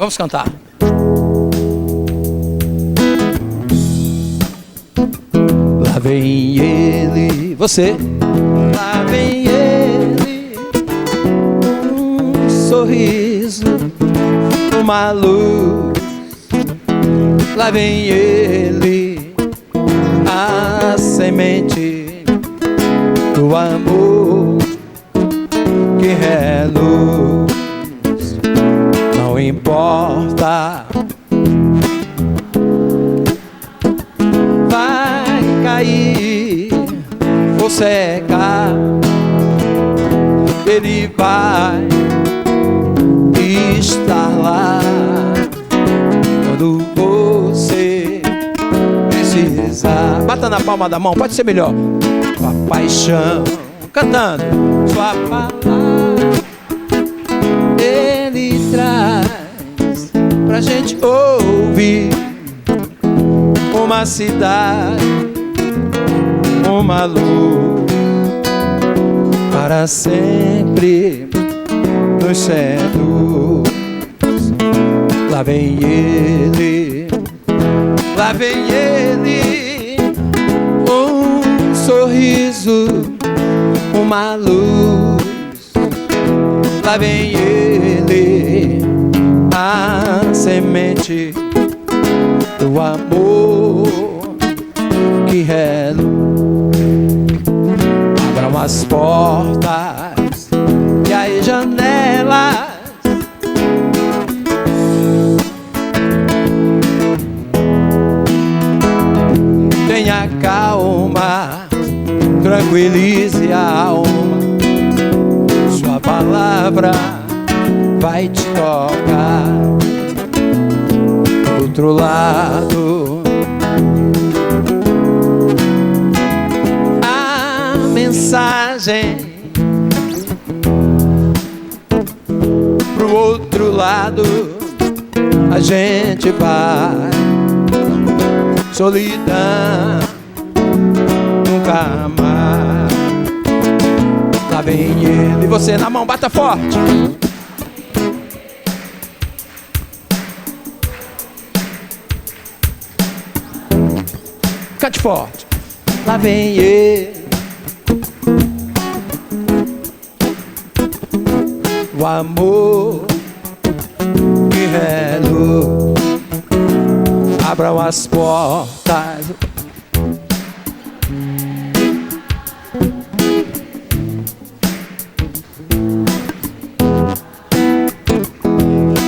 Vamos cantar. Lá vem ele, você. Lá vem ele, um sorriso, uma luz. Lá vem ele, a semente do amor que reluz. Não importa, vai cair ou secar, ele vai estar lá quando você precisar. Bata na palma da mão, pode ser melhor. Sua paixão, cantando. Sua palavra ele traz pra gente ouvir. Uma cidade, uma luz para sempre nos seduz. Lá vem ele, lá vem ele, um sorriso, uma luz. Lá vem ele, a semente do amor que reluz. Abram as portas e as janelas, tenha calma, tranquilize a alma. Sua palavra vai te tocar. Do outro lado, a mensagem. Pro outro lado a gente vai. Solidão nunca mais. Lá vem ele, você na mão, bata forte. Cante forte. Lá vem ele, o amor que reluz. Abram as portas.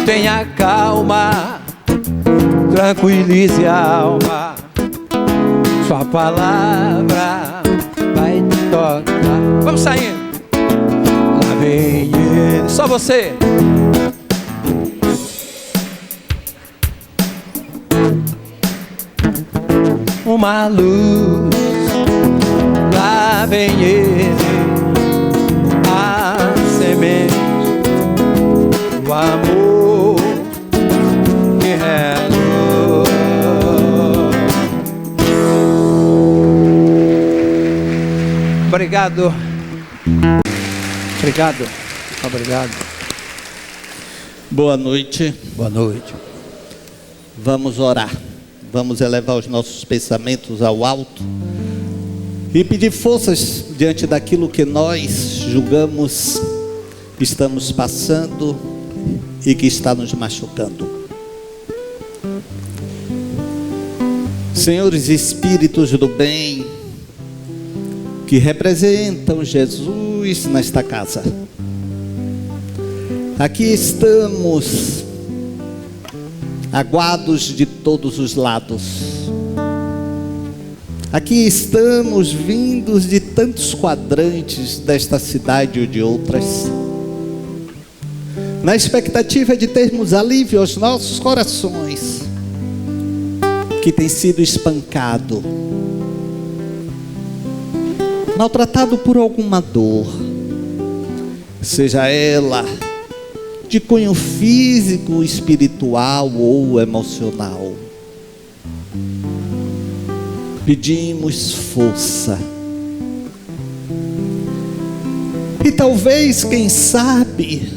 Tenha calma, tranquilize a alma. Sua palavra vai te tocar. Vamos saindo. Lá vem ele, só você. Uma luz, lá vem ele, a semente do amor que reluz. Obrigado. Obrigado. Obrigado. Boa noite. Boa noite. Vamos orar. Vamos elevar os nossos pensamentos ao alto e pedir forças diante daquilo que nós julgamos que estamos passando e que está nos machucando. Senhores Espíritos do bem, que representam Jesus nesta casa, aqui estamos aguados de todos os lados. Aqui estamos vindos de tantos quadrantes desta cidade ou de outras, na expectativa de termos alívio aos nossos corações, que tem sido espancado, maltratado por alguma dor, seja ela de cunho físico, espiritual ou emocional. Pedimos força. E talvez, quem sabe,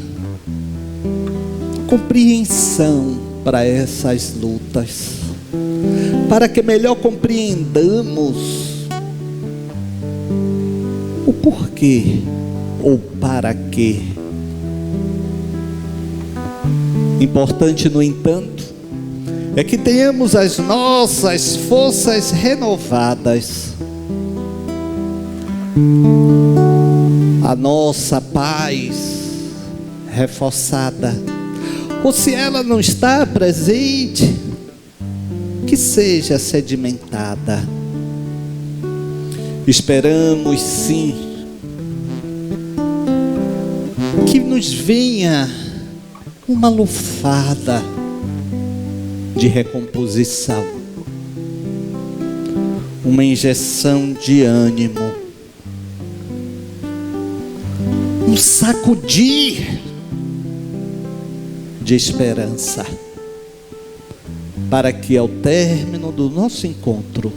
compreensão para essas lutas, para que melhor compreendamos o porquê ou para quê. Importante, no entanto, é que tenhamos as nossas forças renovadas, a nossa paz reforçada, ou se ela não está presente, que seja sedimentada. Esperamos sim que nos venha uma lufada de recomposição, uma injeção de ânimo, um sacudir de esperança, para que ao término do nosso encontro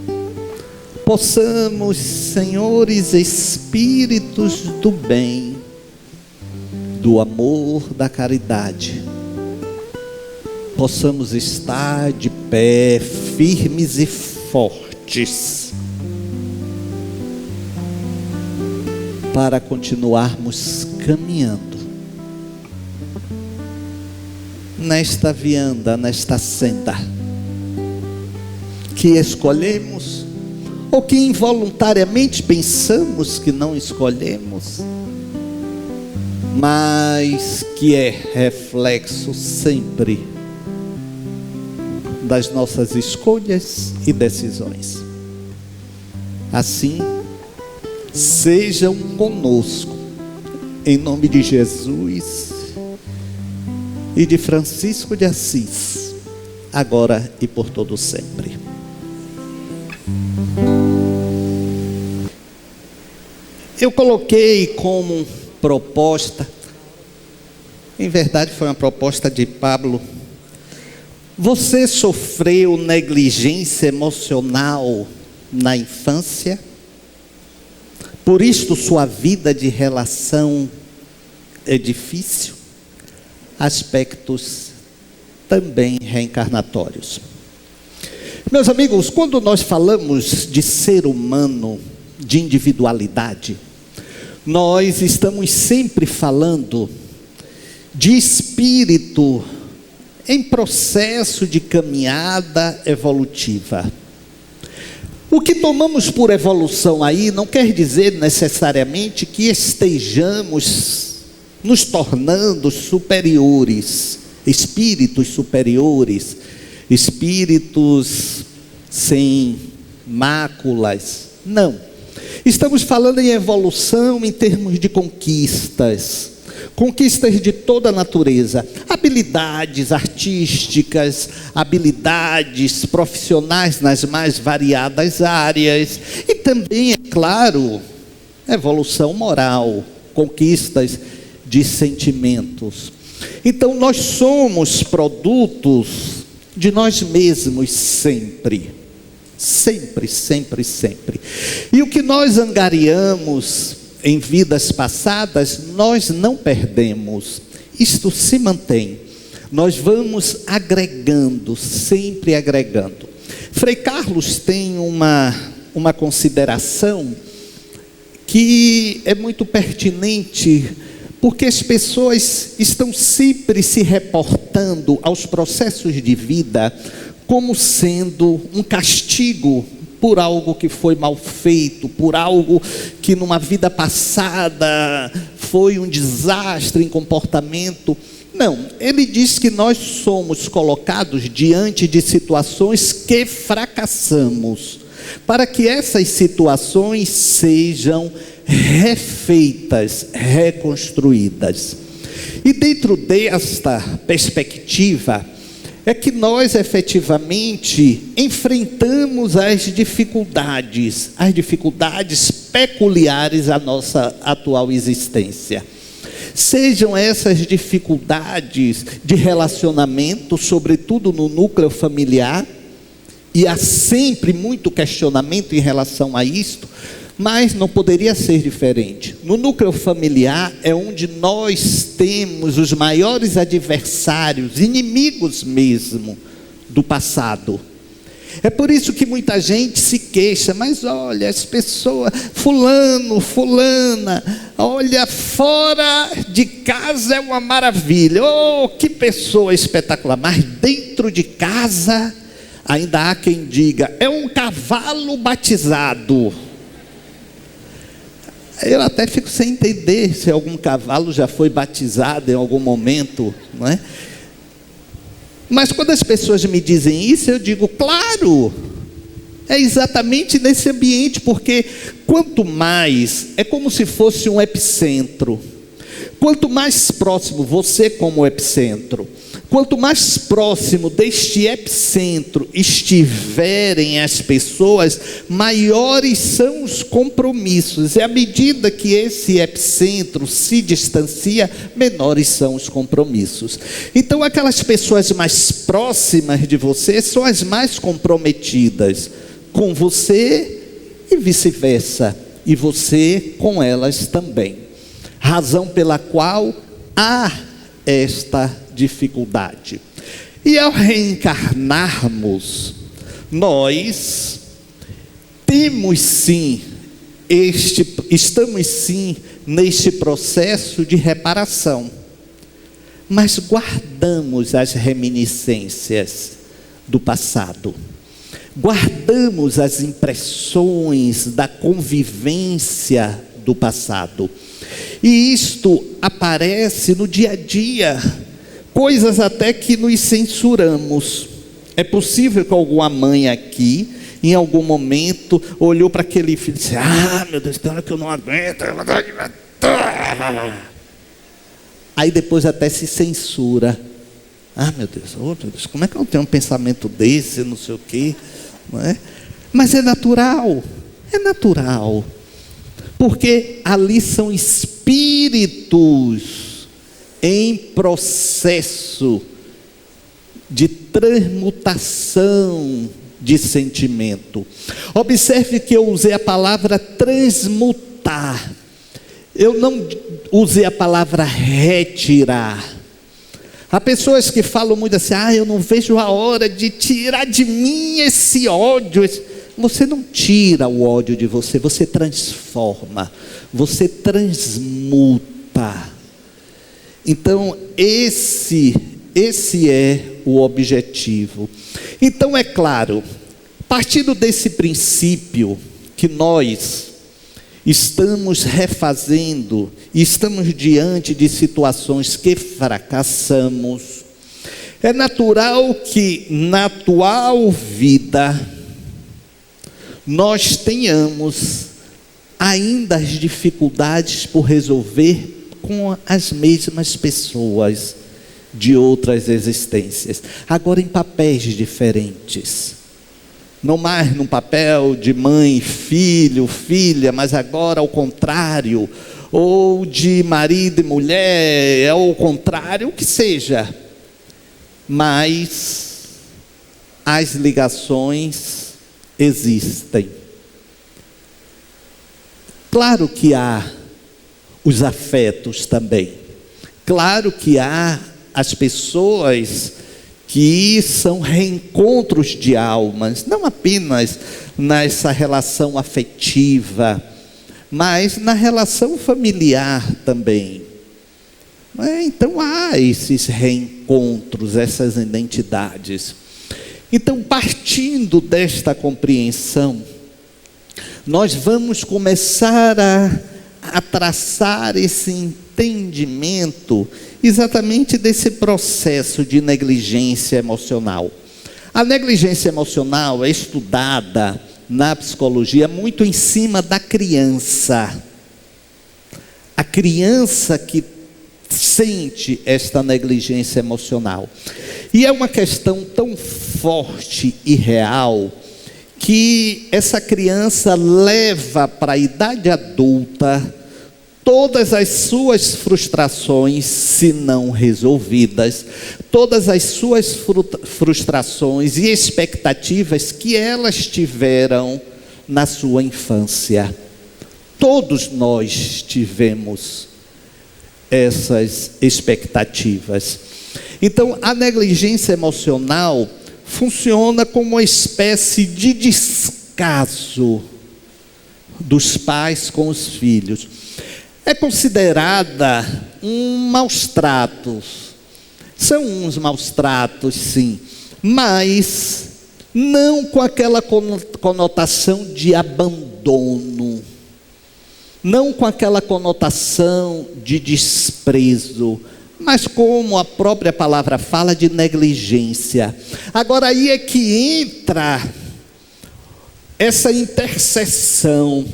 possamos, senhores espíritos do bem, do amor, da caridade, possamos estar de pé, firmes e fortes, para continuarmos caminhando nesta vianda, nesta senda que escolhemos, ou que involuntariamente pensamos que não escolhemos, mas que é reflexo sempre das nossas escolhas e decisões. Assim, sejam conosco, em nome de Jesus e de Francisco de Assis, agora e por todo sempre. Eu coloquei como proposta, em verdade foi uma proposta de Pablo: você sofreu negligência emocional na infância? Por isto sua vida de relação é difícil? Aspectos também reencarnatórios. Meus amigos, quando nós falamos de ser humano, de individualidade, nós estamos sempre falando de espírito em processo de caminhada evolutiva. O que tomamos por evolução aí não quer dizer necessariamente que estejamos nos tornando superiores, espíritos superiores, espíritos sem máculas. Não. Estamos falando em evolução em termos de conquistas de toda a natureza, habilidades artísticas, habilidades profissionais nas mais variadas áreas, e também, é claro, evolução moral, conquistas de sentimentos. Então nós somos produtos de nós mesmos sempre. Sempre, sempre, sempre. E o que nós angariamos em vidas passadas, nós não perdemos. Isto se mantém. Nós vamos agregando, sempre agregando. Frei Carlos tem uma consideração que é muito pertinente, porque as pessoas estão sempre se reportando aos processos de vida como sendo um castigo por algo que foi mal feito, por algo que numa vida passada foi um desastre em comportamento. Não, ele diz que nós somos colocados diante de situações que fracassamos, para que essas situações sejam refeitas, reconstruídas. E dentro desta perspectiva, é que nós efetivamente enfrentamos as dificuldades peculiares à nossa atual existência. Sejam essas dificuldades de relacionamento, sobretudo no núcleo familiar, e há sempre muito questionamento em relação a isto, Mas não poderia ser diferente. No núcleo familiar é onde nós temos os maiores adversários, inimigos mesmo, do passado. É por isso que muita gente se queixa, mas olha, as pessoas, fulano, fulana, olha, fora de casa é uma maravilha, oh, que pessoa espetacular, mas dentro de casa, ainda há quem diga, é um cavalo batizado. Eu até fico sem entender se algum cavalo já foi batizado em algum momento, não é? Mas quando as pessoas me dizem isso, eu digo, claro, é exatamente nesse ambiente, porque quanto mais, é como se fosse um epicentro, quanto mais próximo você como epicentro, quanto mais próximo deste epicentro estiverem as pessoas, maiores são os compromissos. E à medida que esse epicentro se distancia, menores são os compromissos. Então aquelas pessoas mais próximas de você são as mais comprometidas com você e vice-versa. E você com elas também. Razão pela qual há esta dificuldade. E ao reencarnarmos, nós temos sim, estamos sim neste processo de reparação, mas guardamos as reminiscências do passado, guardamos as impressões da convivência do passado, e isto aparece no dia a dia, coisas até que nos censuramos. É possível que alguma mãe aqui, em algum momento, olhou para aquele filho e disse, meu Deus, tem hora que eu não aguento, eu vou dar de matar. Aí depois até se censura. Meu Deus, como é que eu tenho um pensamento desse, não sei o quê, não é? Mas é natural, porque ali são espíritos em processo de transmutação de sentimento. Observe que eu usei a palavra transmutar, eu não usei a palavra retirar. Há pessoas que falam muito assim, eu não vejo a hora de tirar de mim esse ódio. Você não tira o ódio de você, você transforma, você transmuta. Então esse é o objetivo. Então é claro, partindo desse princípio que nós estamos refazendo, estamos diante de situações que fracassamos, é natural que na atual vida nós tenhamos ainda as dificuldades por resolver com as mesmas pessoas de outras existências, agora em papéis diferentes, não mais no papel de mãe, filho, filha, mas agora ao contrário, ou de marido e mulher, ou ao contrário, o que seja, mas as ligações existem. Claro que há os afetos também, claro que há as pessoas que são reencontros de almas, não apenas nessa relação afetiva, mas na relação familiar também. Então há esses reencontros, essas identidades. Então, partindo desta compreensão, nós vamos começar a traçar esse entendimento exatamente desse processo de negligência emocional. A negligência emocional é estudada na psicologia muito em cima da criança. A criança que sente esta negligência emocional. E é uma questão tão forte e real que essa criança leva para a idade adulta todas as suas frustrações, se não resolvidas, todas as suas frustrações e expectativas que elas tiveram na sua infância. Todos nós tivemos essas expectativas. Então, a negligência emocional funciona como uma espécie de descaso dos pais com os filhos. É considerada maus tratos. São uns maus tratos, sim, mas não com aquela conotação de abandono, não com aquela conotação de desprezo, mas como a própria palavra fala, de negligência. Agora aí é que entra essa interseção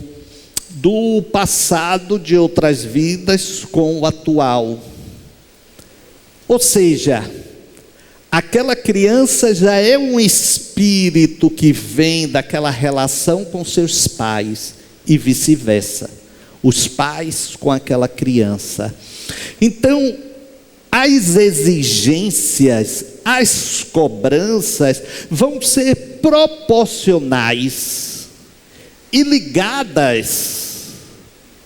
do passado de outras vidas com o atual. Ou seja, aquela criança já é um espírito que vem daquela relação com seus pais e vice-versa. Os pais com aquela criança. Então, as exigências, as cobranças vão ser proporcionais e ligadas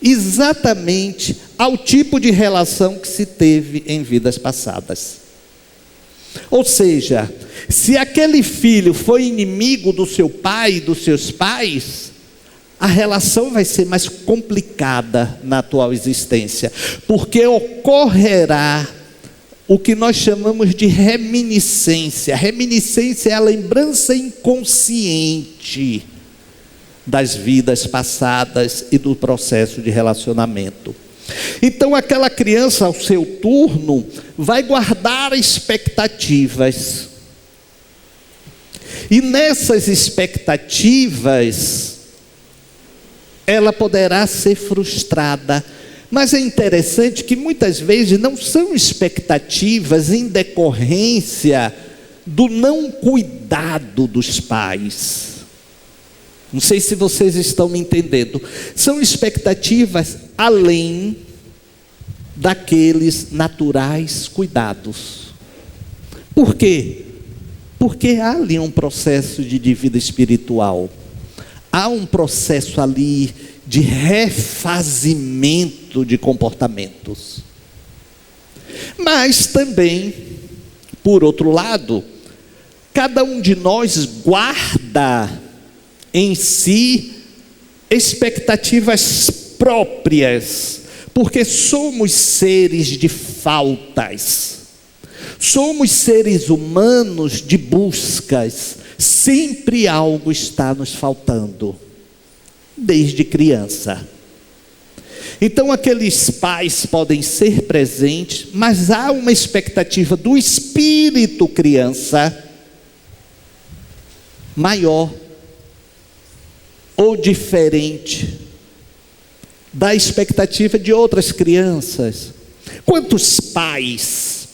exatamente ao tipo de relação que se teve em vidas passadas. Ou seja, se aquele filho foi inimigo do seu pai e dos seus pais, a relação vai ser mais complicada na atual existência, porque ocorrerá o que nós chamamos de reminiscência. Reminiscência é a lembrança inconsciente das vidas passadas e do processo de relacionamento. Então aquela criança, ao seu turno, vai guardar expectativas. E nessas expectativas, ela poderá ser frustrada. Mas é interessante que muitas vezes não são expectativas em decorrência do não cuidado dos pais. Não sei se vocês estão me entendendo. São expectativas além daqueles naturais cuidados. Por quê? Porque há ali um processo de vida espiritual. Há um processo ali de refazimento de comportamentos. Mas também, por outro lado, cada um de nós guarda em si expectativas próprias, porque somos seres de faltas, somos seres humanos de buscas, sempre algo está nos faltando, desde criança. Então aqueles pais podem ser presentes, mas há uma expectativa do espírito criança maior ou diferente da expectativa de outras crianças. Quantos pais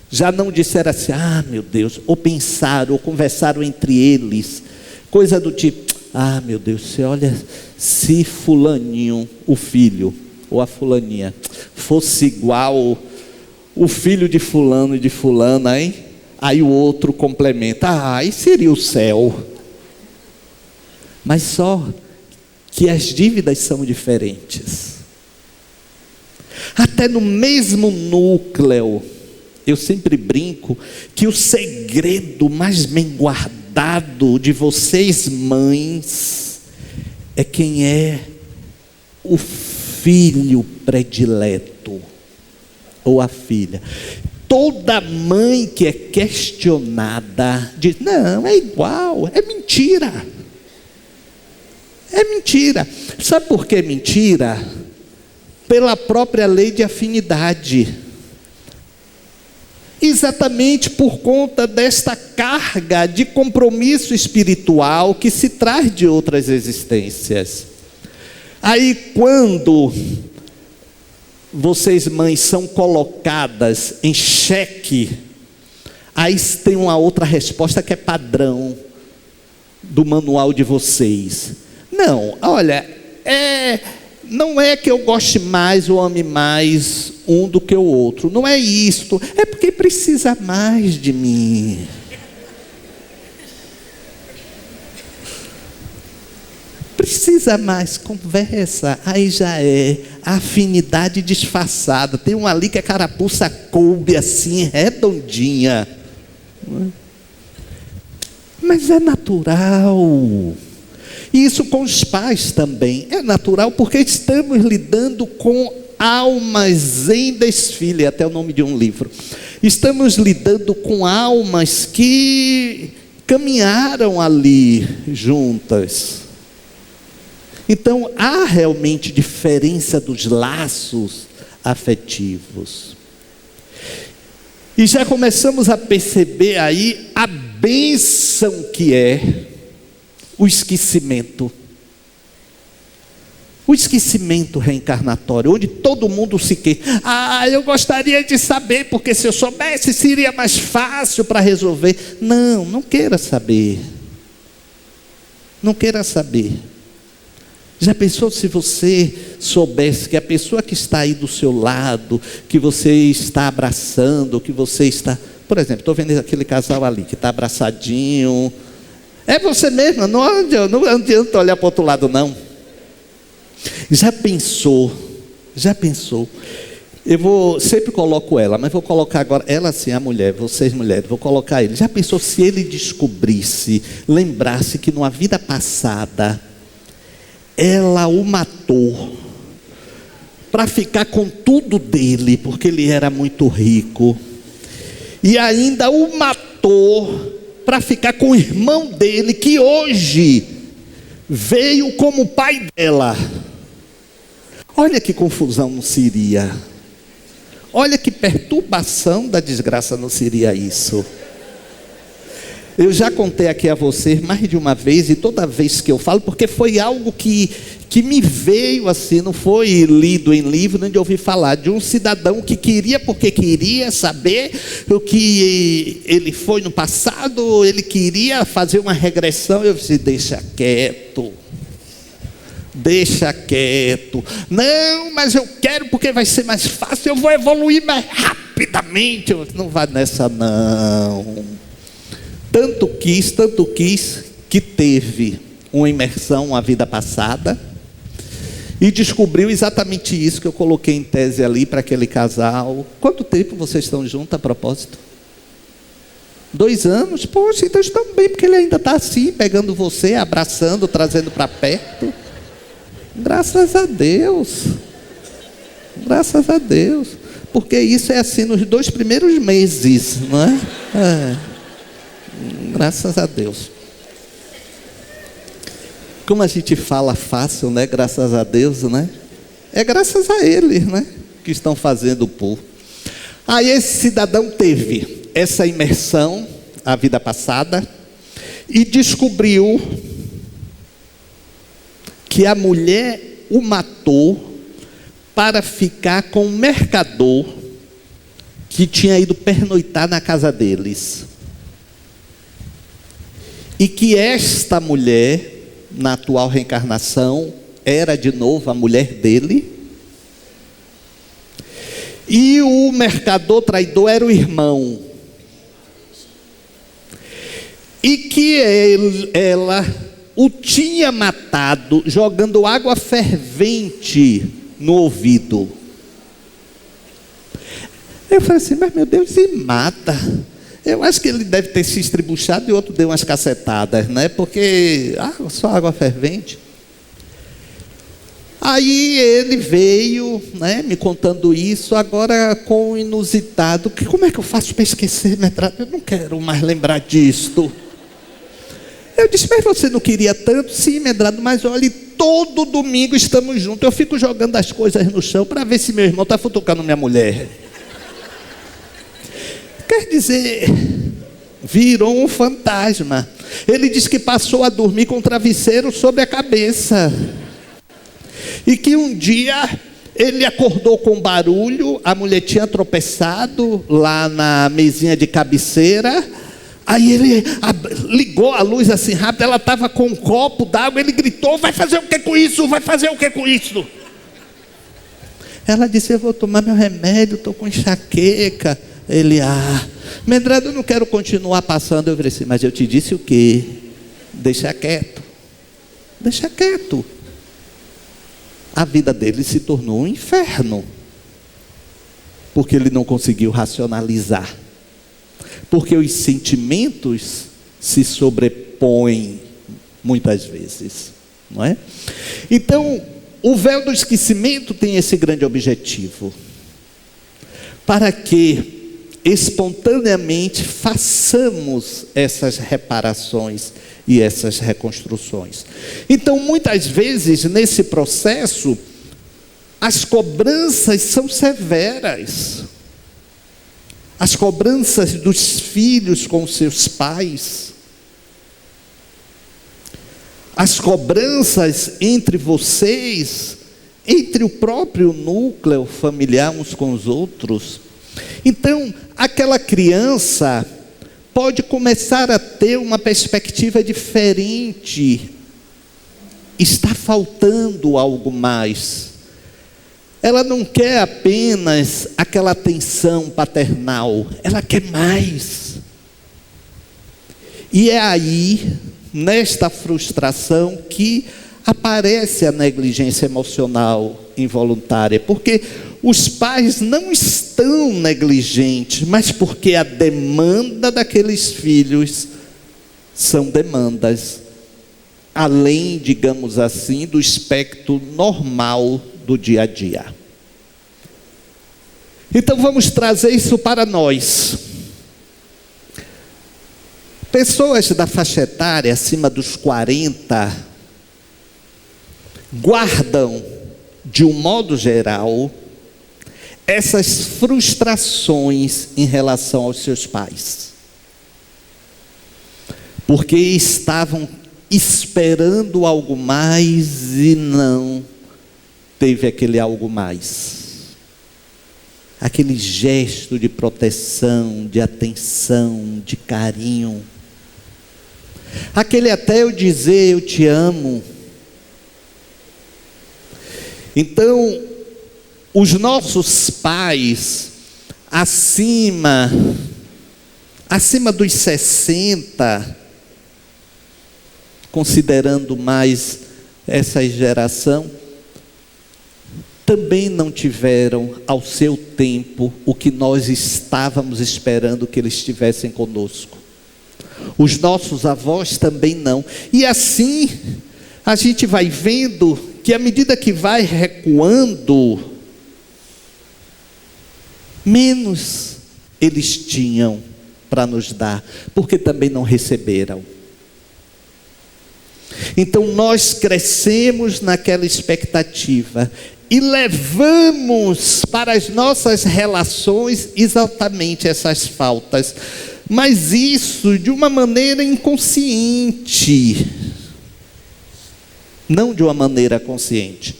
já não disseram assim, ah meu Deus, ou pensaram, ou conversaram entre eles, coisa do tipo, ah meu Deus, você olha, se fulaninho, o filho, ou a fulaninha, fosse igual o filho de fulano e de fulana, hein? Aí o outro complementa, ah, aí seria o céu. Mas só que as dívidas são diferentes. Até no mesmo núcleo, eu sempre brinco que o segredo mais bem guardado de vocês mães é quem é o filho predileto ou a filha. Toda mãe que é questionada diz, não, é igual, é mentira. É mentira. Sabe por que é mentira? Pela própria lei de afinidade. Exatamente por conta desta carga de compromisso espiritual que se traz de outras existências. Aí quando vocês mães são colocadas em xeque, aí tem uma outra resposta que é padrão do manual de vocês. Não, olha, não é que eu goste mais ou ame mais um do que o outro. Não é isto. É porque precisa mais de mim. Precisa mais, conversa. Aí já é afinidade disfarçada. Tem um ali que a carapuça coube assim, redondinha. Mas é natural. Isso com os pais também. É natural porque estamos lidando com almas em desfile, até o nome de um livro. Estamos lidando com almas que caminharam ali juntas. Então há realmente diferença dos laços afetivos. E já começamos a perceber aí a bênção que é o esquecimento. O esquecimento reencarnatório, onde todo mundo se queixa. Eu gostaria de saber, porque se eu soubesse seria mais fácil para resolver. Não, não queira saber. Não queira saber. Já pensou se você soubesse que a pessoa que está aí do seu lado, que você está abraçando, que você está... Por exemplo, estou vendo aquele casal ali, que está abraçadinho. É você mesmo, não adianta olhar para o outro lado não. Já pensou? Sempre coloco ela, mas vou colocar agora, ela assim, a mulher, vocês mulheres, vou colocar ele. Já pensou se ele descobrisse, lembrasse que numa vida passada, ela o matou, para ficar com tudo dele, porque ele era muito rico, e ainda o matou, para ficar com o irmão dele, que hoje veio como pai dela. Olha que confusão não seria. Olha que perturbação da desgraça não seria isso. Eu já contei aqui a vocês mais de uma vez, e toda vez que eu falo, porque foi algo que me veio assim, não foi lido em livro, nem de ouvir falar, de um cidadão que queria, porque queria saber o que ele foi no passado, ele queria fazer uma regressão. Eu disse, deixa quieto. Não, mas eu quero porque vai ser mais fácil, eu vou evoluir mais rapidamente. Eu disse, não vai nessa não. Tanto quis que teve uma imersão, uma vida passada, e descobriu exatamente isso que eu coloquei em tese ali para aquele casal. Quanto tempo vocês estão juntos a propósito? 2 anos? Poxa, então estão bem, porque ele ainda está assim, pegando você, abraçando, trazendo para perto. Graças a Deus. Graças a Deus. Porque isso é assim nos 2 primeiros meses, não é? Graças a Deus. Como a gente fala fácil, né? Graças a Deus, né? É graças a eles, né? Que estão fazendo por. Aí esse cidadão teve essa imersão, a vida passada, e descobriu que a mulher o matou para ficar com um mercador que tinha ido pernoitar na casa deles. E que esta mulher, na atual reencarnação, era de novo a mulher dele. E o mercador traidor era o irmão. E que ela o tinha matado jogando água fervente no ouvido. Eu falei assim, mas meu Deus, se mata. Eu acho que ele deve ter se estribuchado e o outro deu umas cacetadas, né? Porque, só água fervente. Aí ele veio, né, me contando isso, agora com o inusitado. Como é que eu faço para esquecer, Medrado? Eu não quero mais lembrar disto. Eu disse, mas você não queria tanto? Sim, Medrado, mas olha, todo domingo estamos juntos. Eu fico jogando as coisas no chão para ver se meu irmão está futucando minha mulher. Quer dizer, virou um fantasma. Ele disse que passou a dormir com o travesseiro sobre a cabeça. E que um dia ele acordou com barulho, a mulher tinha tropeçado lá na mesinha de cabeceira. Aí ele ligou a luz assim rápido, ela estava com um copo d'água, ele gritou, vai fazer o que com isso? Vai fazer o que com isso? Ela disse, eu vou tomar meu remédio, estou com enxaqueca. Ele, Medrado, eu não quero continuar passando. Eu falei assim, mas eu te disse o quê? Deixa quieto. Deixa quieto. A vida dele se tornou um inferno, porque ele não conseguiu racionalizar, porque os sentimentos se sobrepõem muitas vezes, não é? Então, o véu do esquecimento tem esse grande objetivo, para que espontaneamente façamos essas reparações e essas reconstruções. Então, muitas vezes, nesse processo, as cobranças são severas. As cobranças dos filhos com seus pais. As cobranças entre vocês, entre o próprio núcleo familiar uns com os outros. Então, aquela criança pode começar a ter uma perspectiva diferente. Está faltando algo mais. Ela não quer apenas aquela atenção paternal, ela quer mais. E é aí, nesta frustração, que aparece a negligência emocional involuntária, porque os pais não estão negligentes, mas porque a demanda daqueles filhos são demandas além, digamos assim, do espectro normal do dia a dia. Então vamos trazer isso para nós. Pessoas da faixa etária acima dos 40 guardam, de um modo geral, essas frustrações em relação aos seus pais, porque estavam esperando algo mais e não teve aquele algo mais, aquele gesto de proteção, de atenção, de carinho, aquele até eu dizer eu te amo. Então, os nossos pais, acima dos 60, considerando mais essa geração, também não tiveram ao seu tempo o que nós estávamos esperando que eles tivessem conosco. Os nossos avós também não. E assim, a gente vai vendo que à medida que vai recuando, menos eles tinham para nos dar, porque também não receberam. Então nós crescemos naquela expectativa e levamos para as nossas relações exatamente essas faltas, mas isso de uma maneira inconsciente, não de uma maneira consciente.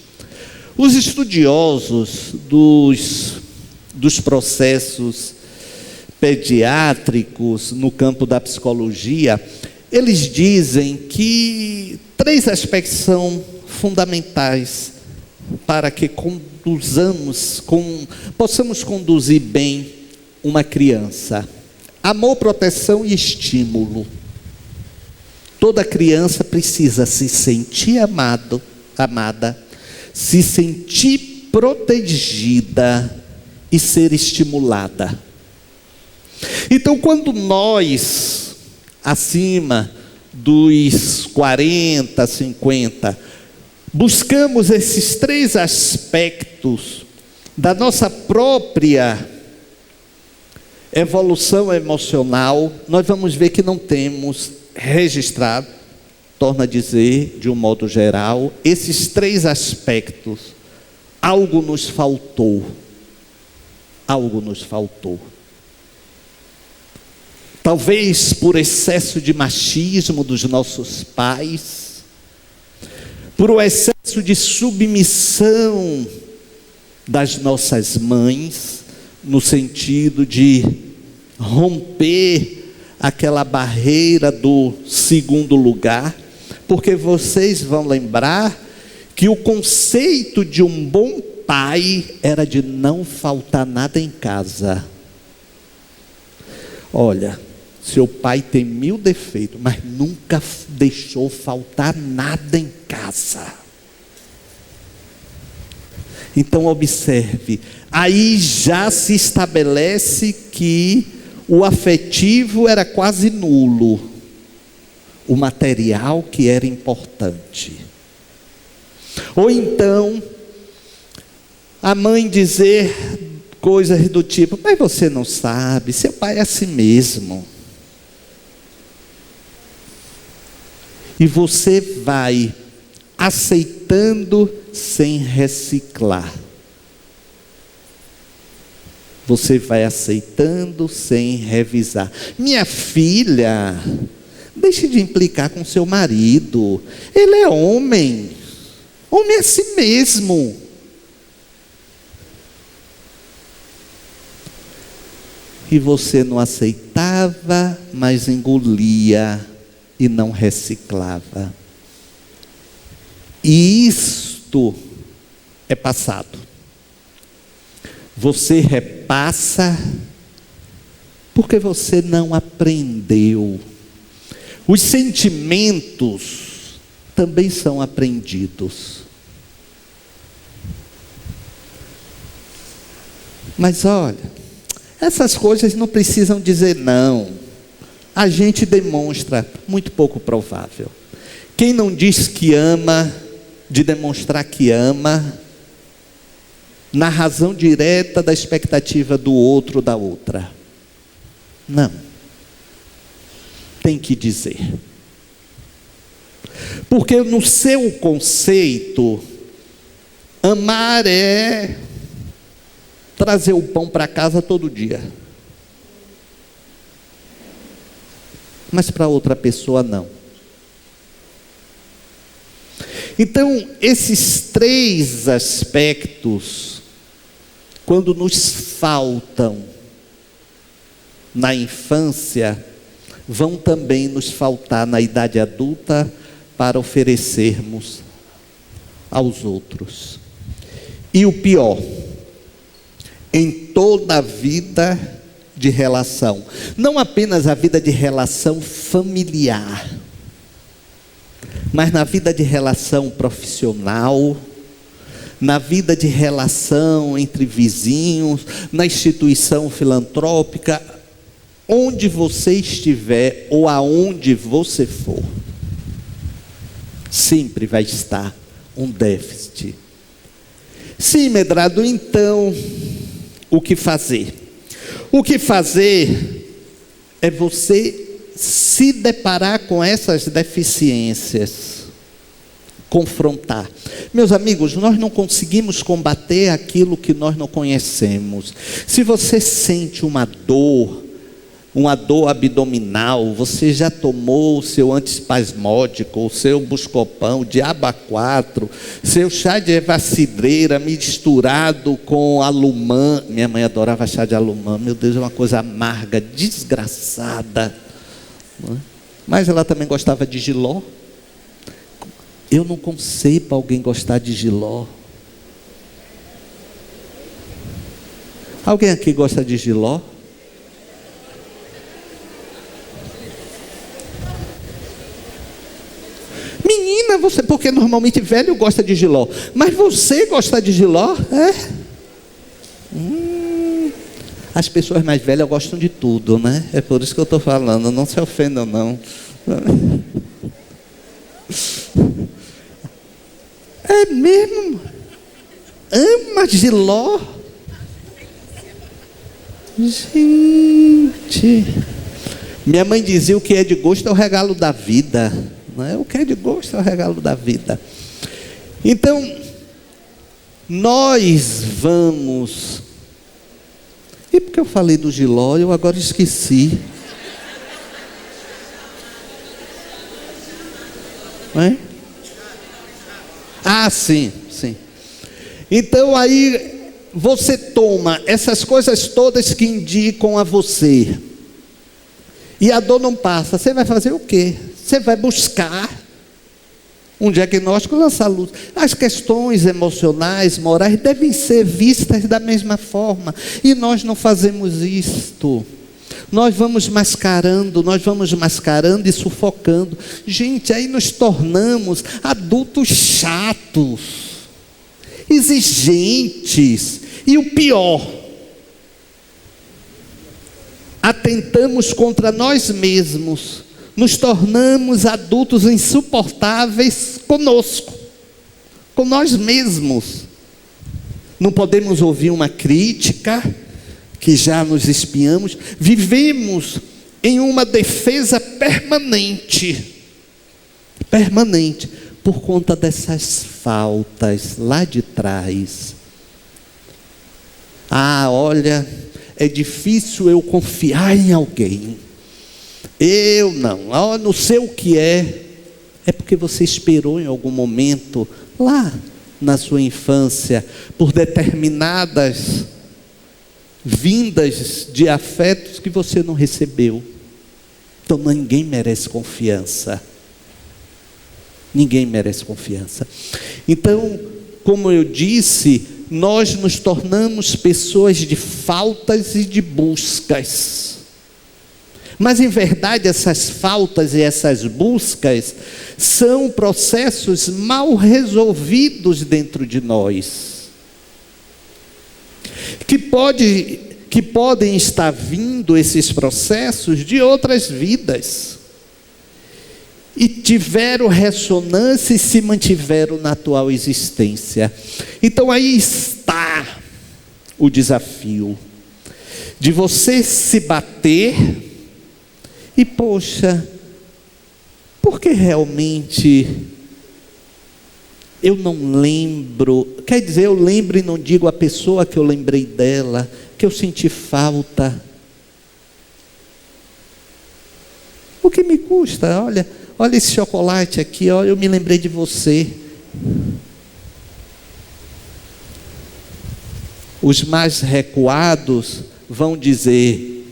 Os estudiosos dos processos pediátricos no campo da psicologia, eles dizem que 3 aspectos são fundamentais para que possamos conduzir bem uma criança: amor, proteção e estímulo. Toda criança precisa se sentir amada, se sentir protegida e ser estimulada. Então, quando nós, acima dos 40, 50, buscamos esses 3 aspectos da nossa própria evolução emocional, nós vamos ver que não temos registrado, torna a dizer, de um modo geral, esses 3 aspectos. Algo nos faltou. Algo nos faltou. Talvez por excesso de machismo dos nossos pais, por um excesso de submissão das nossas mães, no sentido de romper aquela barreira do segundo lugar, porque vocês vão lembrar que o conceito de um bom pai era de não faltar nada em casa. Olha, seu pai tem 1000 defeitos, mas nunca deixou faltar nada em casa. Então observe, aí já se estabelece que o afetivo era quase nulo, o material que era importante. Ou então, a mãe dizer coisas do tipo: mas você não sabe, seu pai é assim mesmo. E você vai aceitando sem reciclar. Você vai aceitando sem revisar. Minha filha, deixe de implicar com seu marido. Ele é homem. Homem é assim mesmo. E você não aceitava, mas engolia e não reciclava. E isto é passado. Você repassa porque você não aprendeu. Os sentimentos também são aprendidos. Mas olha, essas coisas não precisam dizer não. A gente demonstra, muito pouco provável. Quem não diz que ama, de demonstrar que ama, na razão direta da expectativa do outro, da outra. Não. Tem que dizer. Porque no seu conceito, amar é trazer o pão para casa todo dia. Mas para outra pessoa não. Então, esses três aspectos, quando nos faltam na infância, vão também nos faltar na idade adulta para oferecermos aos outros. E o pior, em toda a vida de relação, não apenas a vida de relação familiar, mas na vida de relação profissional, na vida de relação entre vizinhos, na instituição filantrópica, onde você estiver ou aonde você for, sempre vai estar um déficit. Sim, Medrado, então, o que fazer? O que fazer é você se deparar com essas deficiências, confrontar. Meus amigos, nós não conseguimos combater aquilo que nós não conhecemos. Se você sente uma dor abdominal, você já tomou o seu antiespasmódico, o seu Buscopan, o Diaba 4, seu chá de ervacidreira misturado com alumã. Minha mãe adorava chá de alumã. Meu Deus, é uma coisa amarga, desgraçada. Mas ela também gostava de jiló. Eu não concebo alguém gostar de jiló. Alguém aqui gosta de jiló? Menina, você, porque normalmente velho gosta de jiló, mas você gosta de jiló? É? As pessoas mais velhas gostam de tudo, né? É por isso que eu estou falando, não se ofendam não. É mesmo? Ama jiló? Gente, minha mãe dizia: o que é de gosto é o regalo da vida. Não é? O que é de gosto é o regalo da vida. Então, nós vamos... E porque eu falei do jiló, eu agora esqueci. Não é? Ah, sim. Então aí você toma essas coisas todas que indicam a você, e a dor não passa. Você vai fazer o quê? Você vai buscar um diagnóstico, lançar luz. As questões emocionais, morais devem ser vistas da mesma forma, e nós não fazemos isto. Nós vamos mascarando e sufocando. Gente, aí nos tornamos adultos chatos, exigentes. E o pior, atentamos contra nós mesmos. Nos tornamos adultos insuportáveis conosco, com nós mesmos. Não podemos ouvir uma crítica, que já nos espiamos. Vivemos em uma defesa permanente, por conta dessas faltas lá de trás. Olha, é difícil eu confiar em alguém. Eu não sei o que é. É porque você esperou em algum momento, lá na sua infância, por determinadas vindas de afetos que você não recebeu. Então ninguém merece confiança. Ninguém merece confiança. Então, como eu disse, nós nos tornamos pessoas de faltas e de buscas. Mas em verdade essas faltas e essas buscas são processos mal resolvidos dentro de nós, que podem estar vindo esses processos de outras vidas, e tiveram ressonância e se mantiveram na atual existência. Então aí está o desafio de você se bater e, poxa, porque realmente eu não lembro. Quer dizer, eu lembro e não digo a pessoa que eu lembrei dela, que eu senti falta. O que me custa? Olha esse chocolate aqui, eu me lembrei de você. Os mais recuados vão dizer,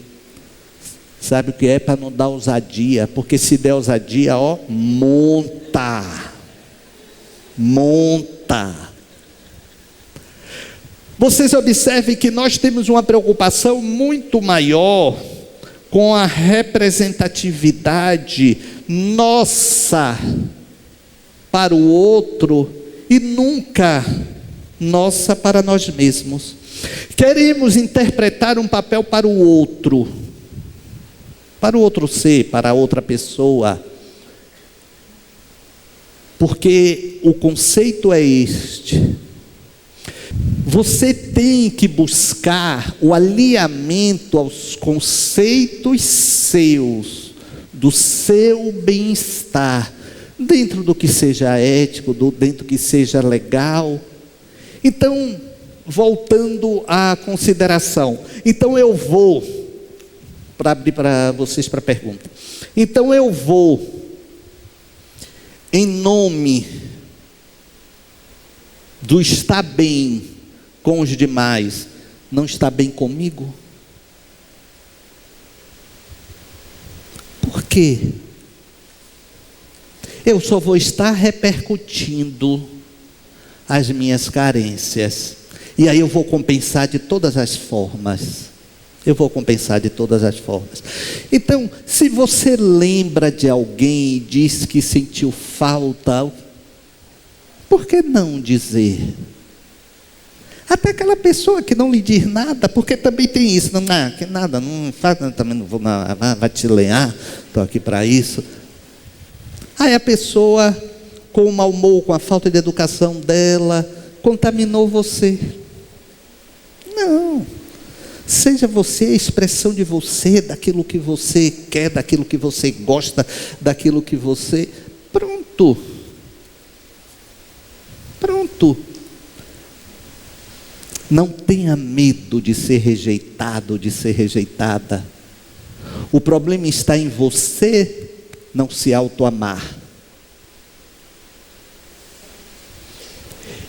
sabe o que é? Para não dar ousadia, porque se der ousadia, monta. Vocês observem que nós temos uma preocupação muito maior com a representatividade nossa para o outro e nunca nossa para nós mesmos. Queremos interpretar um papel para o outro ser, para outra pessoa, porque o conceito é este: você tem que buscar o alinhamento aos conceitos seus, do seu bem-estar, dentro do que seja ético, dentro do que seja legal. Então, voltando à consideração, então eu vou, para abrir para vocês para a pergunta, então eu vou, em nome do estar bem com os demais, não estar bem comigo? Por quê? Eu só vou estar repercutindo as minhas carências, e aí eu vou compensar de todas as formas. Então, se você lembra de alguém e diz que sentiu falta, por que não dizer? Até aquela pessoa que não lhe diz nada, porque também tem isso, que nada, não faz, também não vou, vai te lear, estou aqui para isso. Aí a pessoa, com o mau humor, com a falta de educação dela, contaminou você. Não. Seja você a expressão de você, daquilo que você quer, daquilo que você gosta, daquilo que você... Pronto. Não tenha medo de ser rejeitado, de ser rejeitada. O problema está em você não se autoamar.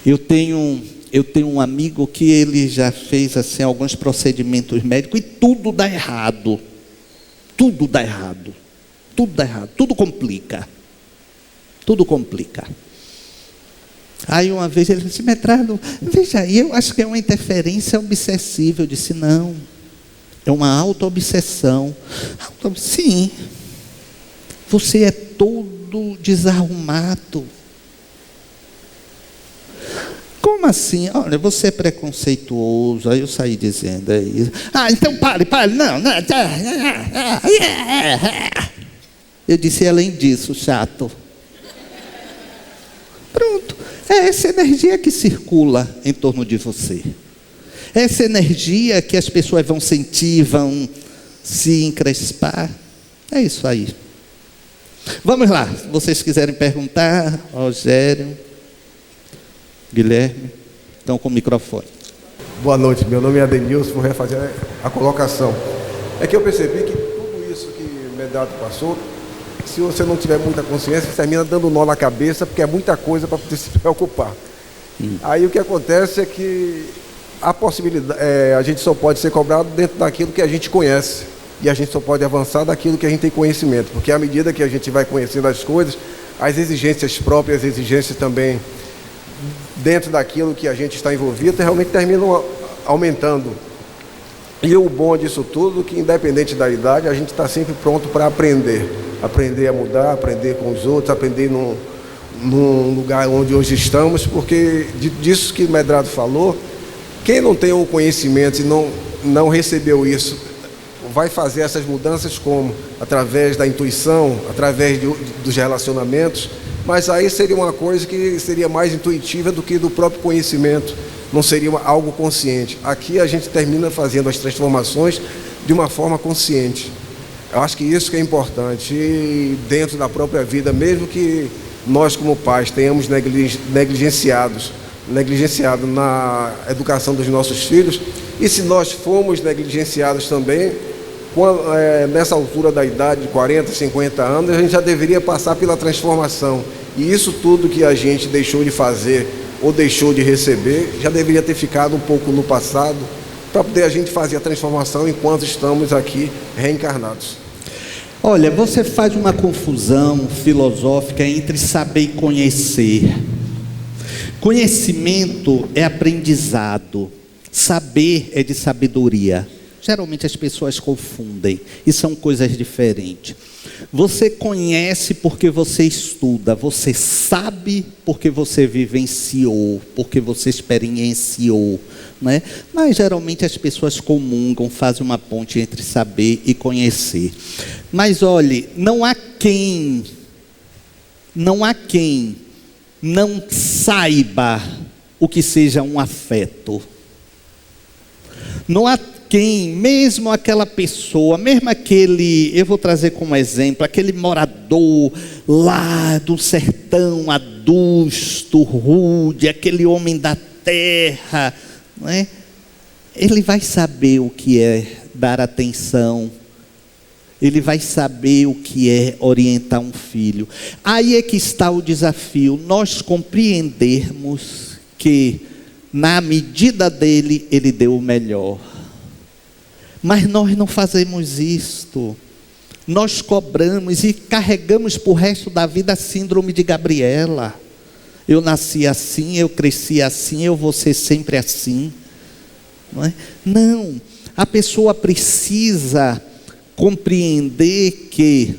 Eu tenho um amigo que ele já fez assim alguns procedimentos médicos e tudo dá errado. Tudo complica. Aí uma vez ele disse: Medrado, veja aí, eu acho que é uma interferência obsessiva. Eu disse: não, É uma auto-obsessão. Sim, você é todo desarrumado. Como assim? Olha, você é preconceituoso. Aí eu saí dizendo, é isso. Então pare, não. Eu disse, além disso, chato. Pronto. É essa energia que circula em torno de você. Essa energia que as pessoas vão sentir, vão se encrespar. É isso aí. Vamos lá. Se vocês quiserem perguntar, Rogério, Guilherme, estão com o microfone. Boa noite, meu nome é Adenilson, vou refazer a colocação. É que eu percebi que tudo isso que o Medrado passou, se você não tiver muita consciência, você termina dando nó na cabeça, porque é muita coisa para poder se preocupar. Aí o que acontece é que a possibilidade, a gente só pode ser cobrado dentro daquilo que a gente conhece, e a gente só pode avançar daquilo que a gente tem conhecimento, porque à medida que a gente vai conhecendo as coisas, as exigências próprias, as exigências também dentro daquilo que a gente está envolvido, realmente terminam aumentando. E o bom disso tudo, que independente da idade, a gente está sempre pronto para aprender a mudar, aprender com os outros, aprender num lugar onde hoje estamos, porque disso que o Medrado falou, quem não tem o conhecimento e não recebeu isso, vai fazer essas mudanças como? Através da intuição, através dos relacionamentos, mas aí seria uma coisa que seria mais intuitiva do que do próprio conhecimento, não seria algo consciente. Aqui a gente termina fazendo as transformações de uma forma consciente. Eu acho que isso que é importante, e dentro da própria vida, mesmo que nós como pais tenhamos negligenciado na educação dos nossos filhos, e se nós formos negligenciados também, nessa altura da idade de 40, 50 anos, a gente já deveria passar pela transformação. E isso tudo que a gente deixou de fazer ou deixou de receber, já deveria ter ficado um pouco no passado, para poder a gente fazer a transformação enquanto estamos aqui reencarnados. Olha, você faz uma confusão filosófica entre saber e conhecer. Conhecimento é aprendizado, saber é de sabedoria. Geralmente as pessoas confundem, e são coisas diferentes. Você conhece porque você estuda, você sabe porque você vivenciou, porque você experienciou, né? Mas geralmente as pessoas comungam, fazem uma ponte entre saber e conhecer. Mas olhe, não há quem não saiba o que seja um afeto. Não há quem, mesmo aquela pessoa, mesmo aquele, eu vou trazer como exemplo, aquele morador lá do sertão, adusto, rude, aquele homem da terra, não é? Ele vai saber o que é dar atenção, ele vai saber o que é orientar um filho. Aí é que está o desafio, nós compreendermos que na medida dele, ele deu o melhor. Mas nós não fazemos isto. Nós cobramos e carregamos para o resto da vida a síndrome de Gabriela. Eu nasci assim, eu cresci assim, eu vou ser sempre assim. Não é? Não, a pessoa precisa compreender que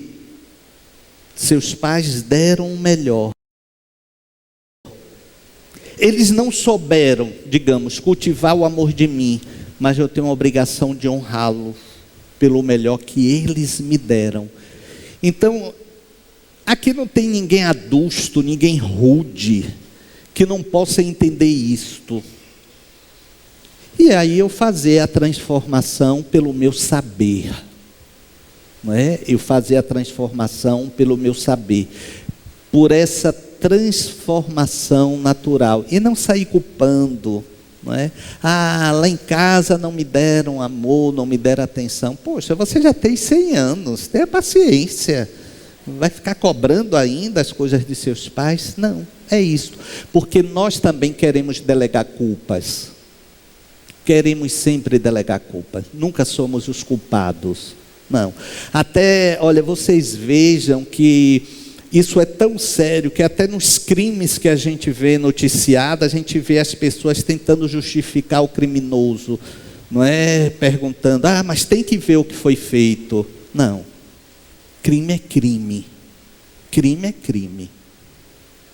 seus pais deram o melhor. Eles não souberam, digamos, cultivar o amor de mim, mas eu tenho a obrigação de honrá-los pelo melhor que eles me deram. Então, aqui não tem ninguém adusto, ninguém rude, que não possa entender isto. E aí eu fazer a transformação pelo meu saber. Não é? Eu fazer a transformação pelo meu saber. Por essa transformação natural. E não sair culpando. Não é? Lá em casa não me deram amor, não me deram atenção. Poxa, você já tem 100 anos, tenha paciência. Vai ficar cobrando ainda as coisas de seus pais? Não, é isso. Porque nós também queremos delegar culpas. Queremos sempre delegar culpas. Nunca somos os culpados. Não. Até, olha, vocês vejam que isso é tão sério que até nos crimes que a gente vê noticiado, a gente vê as pessoas tentando justificar o criminoso. Não é perguntando, mas tem que ver o que foi feito. Não. Crime é crime. Crime é crime.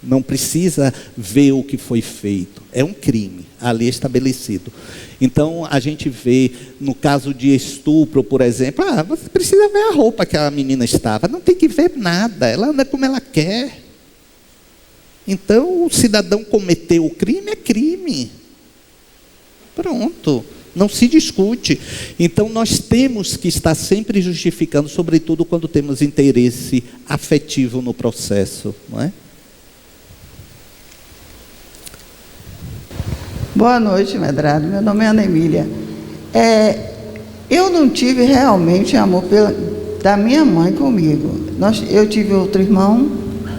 Não precisa ver o que foi feito. É um crime, ali estabelecido. Então, a gente vê, no caso de estupro, por exemplo, você precisa ver a roupa que a menina estava. Não tem que ver nada, ela anda como ela quer. Então, o cidadão cometeu o crime, é crime. Pronto. Não se discute. Então, nós temos que estar sempre justificando, sobretudo quando temos interesse afetivo no processo, não é? Boa noite, Medrado. Meu nome é Ana Emília. Eu não tive realmente amor da minha mãe comigo. Eu tive outro irmão,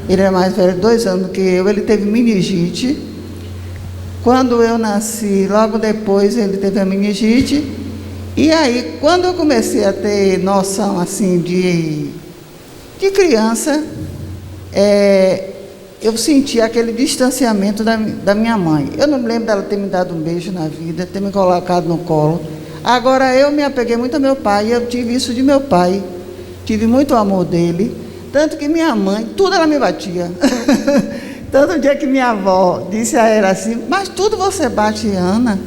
ele é mais velho, 2 anos do que eu, ele teve meningite. Quando eu nasci, logo depois ele teve a meningite. E aí, quando eu comecei a ter noção assim de criança, eu senti aquele distanciamento da minha mãe. Eu não me lembro dela ter me dado um beijo na vida, ter me colocado no colo. Agora, eu me apeguei muito ao meu pai, e eu tive isso de meu pai. Tive muito amor dele. Tanto que minha mãe, tudo ela me batia. Tanto dia que minha avó disse a ela assim, mas tudo você bate, Ana?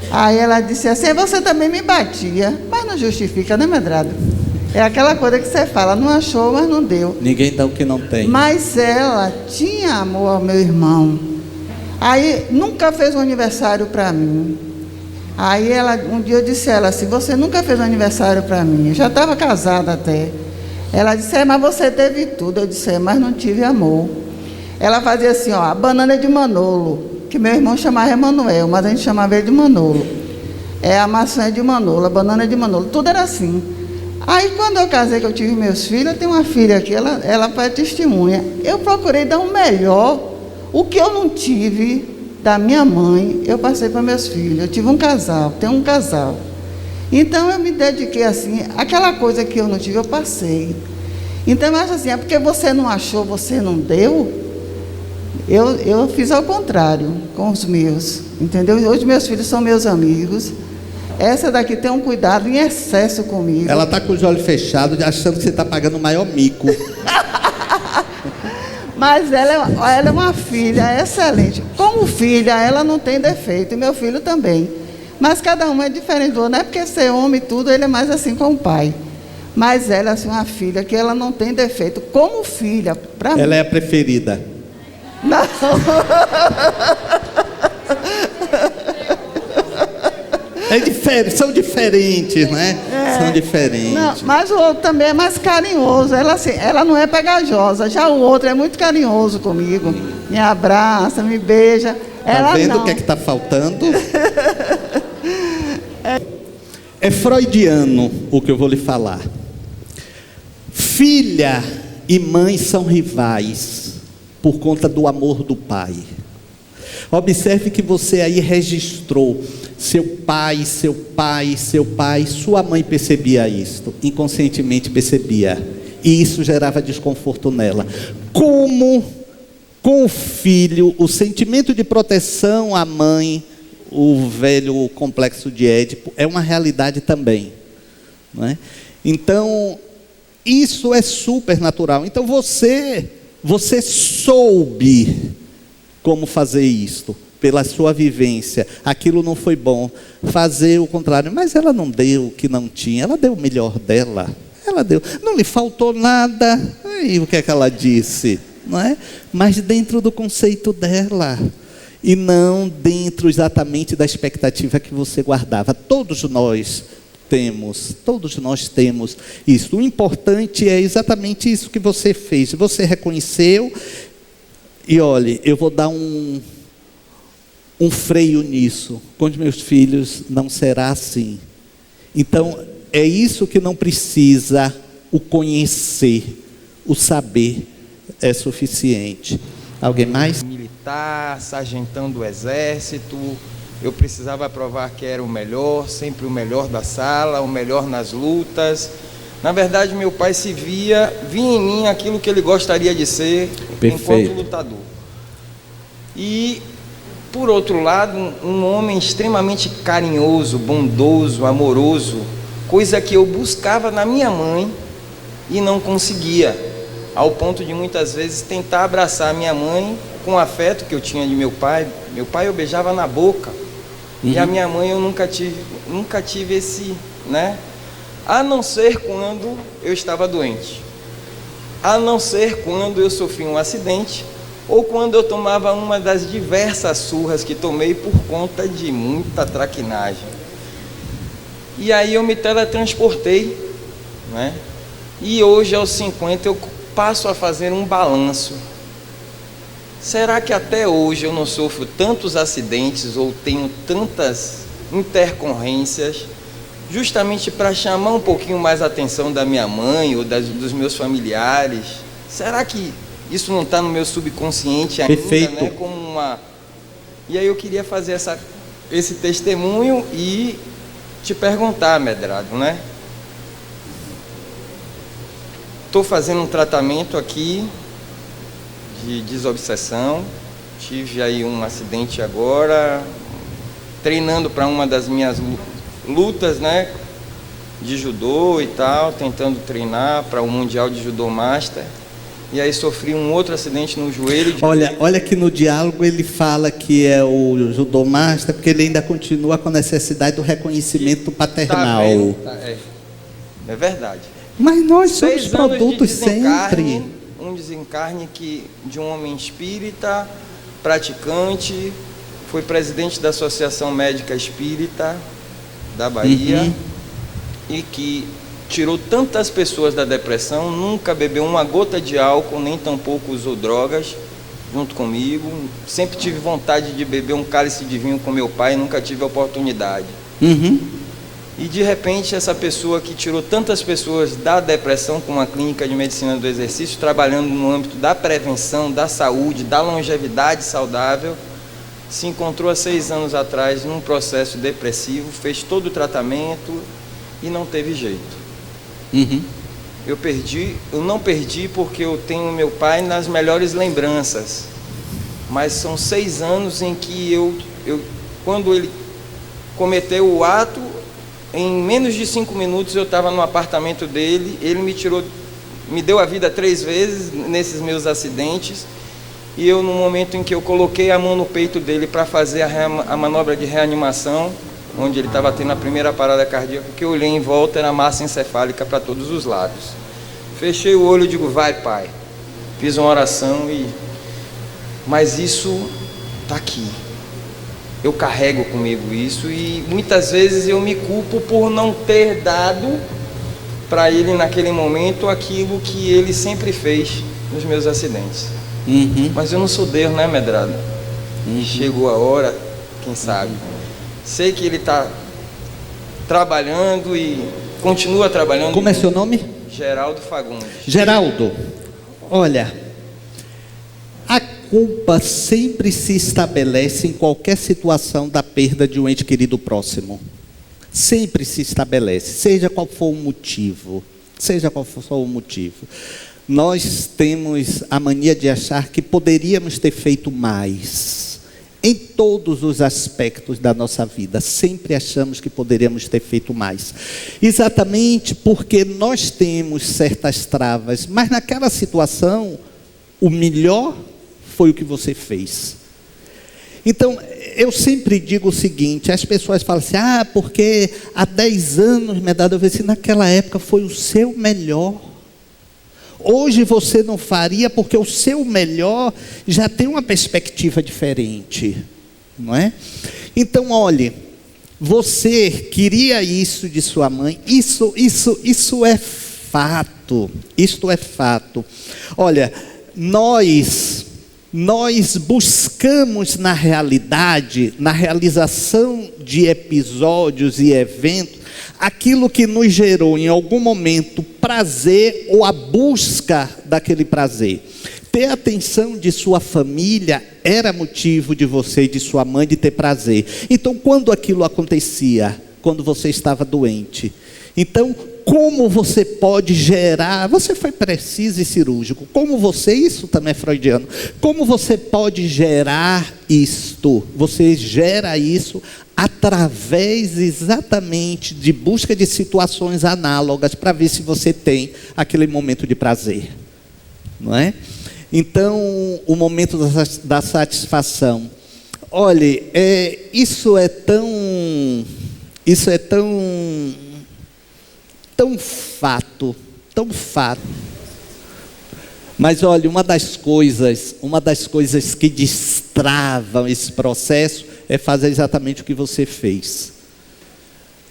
Aí ela disse assim, você também me batia. Mas não justifica, né, Medrado? É aquela coisa que você fala, não achou, mas não deu. Ninguém dá o que não tem. Mas ela tinha amor ao meu irmão. Aí nunca fez um aniversário para mim. Aí um dia eu disse a ela assim, você nunca fez um aniversário para mim. Eu já estava casada até. Ela disse, mas você teve tudo. Eu disse, mas não tive amor. Ela fazia assim, a banana de Manolo, que meu irmão chamava Emanuel, mas a gente chamava ele de Manolo. A maçã de Manolo, a banana de Manolo, tudo era assim. Aí quando eu casei, que eu tive meus filhos, eu tenho uma filha aqui, ela faz testemunha. Eu procurei dar o melhor, o que eu não tive da minha mãe, eu passei para meus filhos. Eu tive um casal, tenho um casal. Então eu me dediquei assim, aquela coisa que eu não tive, eu passei. Então eu acho assim, porque você não achou, você não deu. Eu fiz ao contrário com os meus, entendeu? Hoje meus filhos são meus amigos. Essa daqui tem um cuidado em excesso comigo. Ela está com os olhos fechados, achando que você está pagando o maior mico. Mas ela é uma filha excelente. Como filha, ela não tem defeito, e meu filho também. Mas cada um é diferente do outro. Não é porque ser homem e tudo, ele é mais assim com o pai. Mas ela é assim, uma filha que ela não tem defeito. Como filha, para mim. Ela é a preferida. Não. São diferentes, né? São diferentes. Não, mas o outro também é mais carinhoso. Ela não é pegajosa. Já o outro é muito carinhoso comigo. Me abraça, me beija. Tá vendo o que é que está faltando? É freudiano o que eu vou lhe falar. Filha e mãe são rivais por conta do amor do pai. Observe que você aí registrou seu pai, sua mãe percebia isto, inconscientemente percebia, e isso gerava desconforto nela. Como com o filho, o sentimento de proteção à mãe, o velho complexo de Édipo, é uma realidade também, não é? Então, isso é super natural. Então você soube como fazer isto, pela sua vivência. Aquilo não foi bom, fazer o contrário. Mas ela não deu o que não tinha, ela deu o melhor dela. Ela deu, não lhe faltou nada. E o que é que ela disse? Não é? Mas dentro do conceito dela, e não dentro exatamente da expectativa que você guardava. Todos nós temos isso. O importante é exatamente isso que você fez. Você reconheceu, e olhe, eu vou dar um freio nisso. Com os meus filhos não será assim. Então, é isso que não precisa, o conhecer, o saber é suficiente. Alguém mais? Militar, sargentando o exército, eu precisava provar que era o melhor, sempre o melhor da sala, o melhor nas lutas. Na verdade, meu pai via em mim aquilo que ele gostaria de ser. Perfeito. Enquanto lutador. E por outro lado, um homem extremamente carinhoso, bondoso, amoroso, coisa que eu buscava na minha mãe e não conseguia, ao ponto de muitas vezes tentar abraçar a minha mãe com o afeto que eu tinha de meu pai. Meu pai eu beijava na boca, e a minha mãe eu nunca tive esse, né? A não ser quando eu estava doente, a não ser quando eu sofri um acidente, ou quando eu tomava uma das diversas surras que tomei por conta de muita traquinagem. E aí eu me teletransportei, né? E hoje aos 50 eu passo a fazer um balanço. Será que até hoje eu não sofro tantos acidentes ou tenho tantas intercorrências justamente para chamar um pouquinho mais a atenção da minha mãe ou dos meus familiares? Será que isso não está no meu subconsciente ainda? Perfeito. Né? Como uma... E aí eu queria fazer esse testemunho e te perguntar, Medrado, né? Estou fazendo um tratamento aqui de desobsessão, tive aí um acidente agora, treinando para uma das minhas lutas, né, de judô e tal, tentando treinar para o Mundial de Judô Master, e aí sofri um outro acidente no joelho. Olha que no diálogo ele fala que é o Judô Master, porque ele ainda continua com a necessidade do reconhecimento paternal. É verdade. Mas nós somos 6 anos produtos de desencarne, sempre. Um desencarne de um homem espírita, praticante, foi presidente da Associação Médica Espírita da Bahia, e que tirou tantas pessoas da depressão, nunca bebeu uma gota de álcool, nem tampouco usou drogas junto comigo. Sempre tive vontade de beber um cálice de vinho com meu pai, nunca tive a oportunidade. E de repente essa pessoa que tirou tantas pessoas da depressão com uma clínica de medicina do exercício, trabalhando no âmbito da prevenção, da saúde, da longevidade saudável, se encontrou há 6 anos atrás num processo depressivo, fez todo o tratamento e não teve jeito. Eu não perdi porque eu tenho meu pai nas melhores lembranças, mas são 6 anos em que quando ele cometeu o ato, em menos de 5 minutos eu estava no apartamento dele, ele me deu a vida 3 vezes nesses meus acidentes, e eu, no momento em que eu coloquei a mão no peito dele para fazer a manobra de reanimação, onde ele estava tendo a primeira parada cardíaca, que eu olhei em volta, era massa encefálica para todos os lados. Fechei o olho e digo, vai, pai. Fiz uma oração mas isso está aqui. Eu carrego comigo isso, e muitas vezes eu me culpo por não ter dado para ele naquele momento aquilo que ele sempre fez nos meus acidentes. Mas eu não sou Deus, né, Medrado? Chegou a hora, quem sabe. Sei que ele está trabalhando e continua trabalhando. Como é seu nome? Geraldo Fagundes. Geraldo, olha, a culpa sempre se estabelece em qualquer situação da perda de um ente querido próximo. Sempre se estabelece, seja qual for o motivo. Seja qual for o motivo. Nós temos a mania de achar que poderíamos ter feito mais. Em todos os aspectos da nossa vida, sempre achamos que poderíamos ter feito mais. Exatamente porque nós temos certas travas, mas naquela situação, o melhor foi o que você fez. Então, eu sempre digo o seguinte, as pessoas falam assim, porque há 10 anos, Medrado, eu vejo assim, naquela época foi o seu melhor. Hoje você não faria porque o seu melhor já tem uma perspectiva diferente, não é? Então, olhe, você queria isso de sua mãe, isso é fato, isto é fato. Olha, nós buscamos na realidade, na realização de episódios e eventos, aquilo que nos gerou em algum momento prazer ou a busca daquele prazer. Ter a atenção de sua família era motivo de você e de sua mãe de ter prazer. Então, quando aquilo acontecia, quando você estava doente, então como você pode gerar, você foi preciso e cirúrgico, como você, isso também é freudiano, como você pode gerar isto? Você gera isso através exatamente de busca de situações análogas para ver se você tem aquele momento de prazer, não é? Então, o momento da satisfação. Olhe, isso é tão fato. Mas olha, uma das coisas que destravam esse processo é fazer exatamente o que você fez.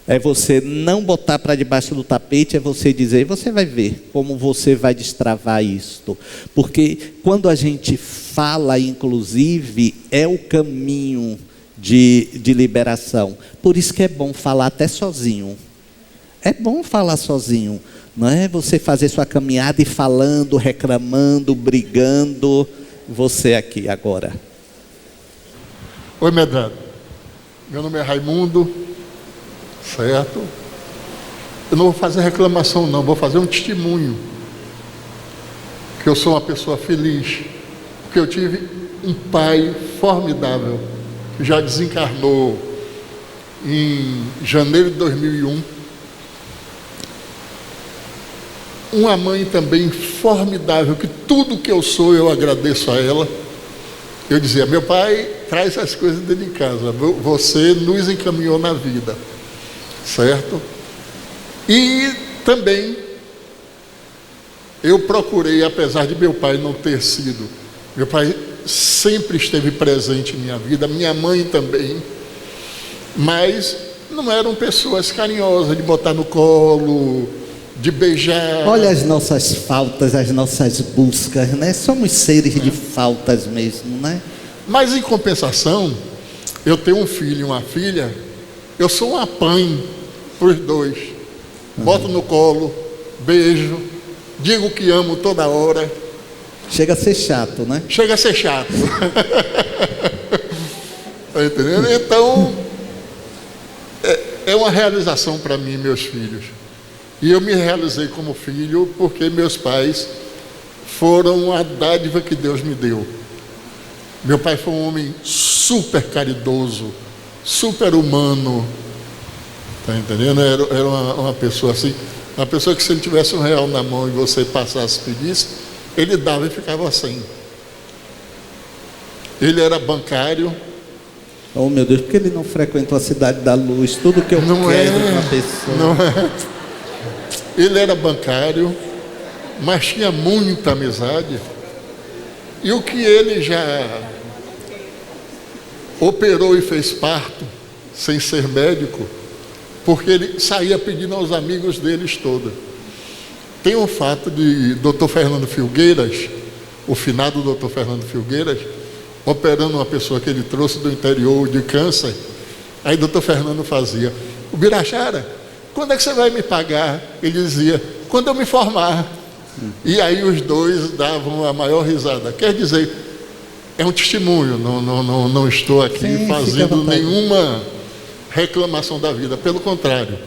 É você não botar para debaixo do tapete, é você dizer, você vai ver como você vai destravar isto. Porque quando a gente fala, inclusive, é o caminho de liberação. Por isso que é bom falar até sozinho. É bom falar sozinho. Não é você fazer sua caminhada e falando, reclamando, brigando. Você aqui agora. Oi, Medrado. Meu nome é Raimundo. Certo? Eu não vou fazer reclamação não, vou fazer um testemunho. Que eu sou uma pessoa feliz. Porque eu tive um pai formidável. Que já desencarnou em janeiro de 2001. Uma mãe também formidável, que tudo que eu sou eu agradeço a ela. Eu dizia, meu pai traz as coisas dentro de casa, você nos encaminhou na vida, certo? E também eu procurei, apesar de meu pai não ter sido, meu pai sempre esteve presente em minha vida, minha mãe também, mas não eram pessoas carinhosas de botar no colo, de beijar. Olha as nossas faltas, as nossas buscas, né? Somos seres de faltas mesmo, né? Mas em compensação, eu tenho um filho e uma filha, eu sou uma mãe para os dois. Boto no colo, beijo, digo que amo toda hora. Chega a ser chato, né? Chega a ser chato. Tá entendendo? Então, é uma realização para mim, meus filhos. E eu me realizei como filho porque meus pais foram a dádiva que Deus me deu. Meu pai foi um homem super caridoso, super humano. Tá entendendo? Era uma pessoa assim, uma pessoa que se ele tivesse R$1 na mão e você passasse e pedisse, ele dava e ficava sem. Ele era bancário. Oh meu Deus, por que ele não frequentou a Cidade da Luz? Tudo que eu quero de uma pessoa. Não é. Ele era bancário, mas tinha muita amizade. E o que ele já operou e fez parto, sem ser médico, porque ele saía pedindo aos amigos deles todos. Tem um fato de Dr. Fernando Filgueiras, o finado Dr. Fernando Filgueiras, operando uma pessoa que ele trouxe do interior de câncer. Aí Dr. Fernando fazia, o Birachara, quando é que você vai me pagar? Ele dizia, quando eu me formar. E aí os dois davam a maior risada. Quer dizer, é um testemunho, não estou aqui fazendo nenhuma reclamação da vida. Pelo contrário,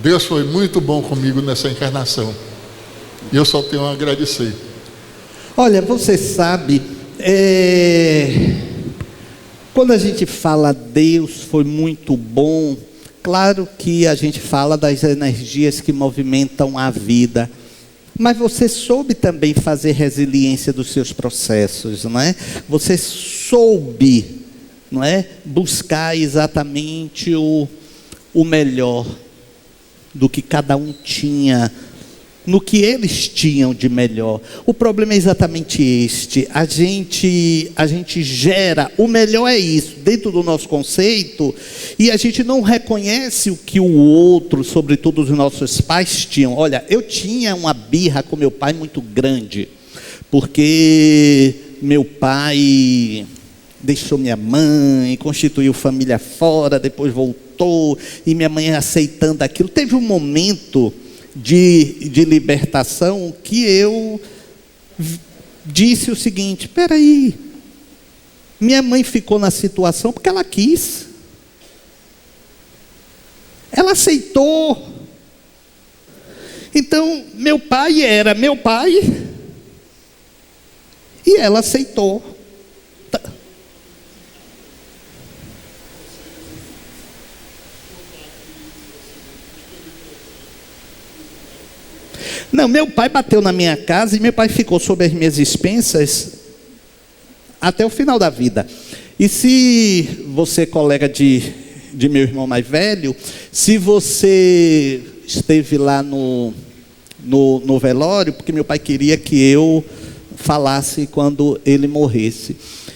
Deus foi muito bom comigo nessa encarnação. E eu só tenho a agradecer. Olha, você sabe, quando a gente fala Deus foi muito bom, claro que a gente fala das energias que movimentam a vida, mas você soube também fazer resiliência dos seus processos, não é? Você soube, não é, buscar exatamente o melhor do que cada um tinha, no que eles tinham de melhor. O problema é exatamente este. A gente gera, o melhor é isso, dentro do nosso conceito, e a gente não reconhece o que o outro, sobretudo os nossos pais, tinham. Olha, eu tinha uma birra com meu pai muito grande, porque meu pai deixou minha mãe, constituiu família fora, depois voltou, e minha mãe aceitando aquilo. Teve um momento de libertação que eu disse o seguinte, espera aí, minha mãe ficou na situação porque ela quis, ela aceitou, Então, meu pai era meu pai e ela aceitou. Não, meu pai bateu na minha casa e meu pai ficou sob as minhas expensas até o final da vida. E se você, colega de meu irmão mais velho, se você esteve lá no velório, porque meu pai queria que eu falasse quando ele morresse.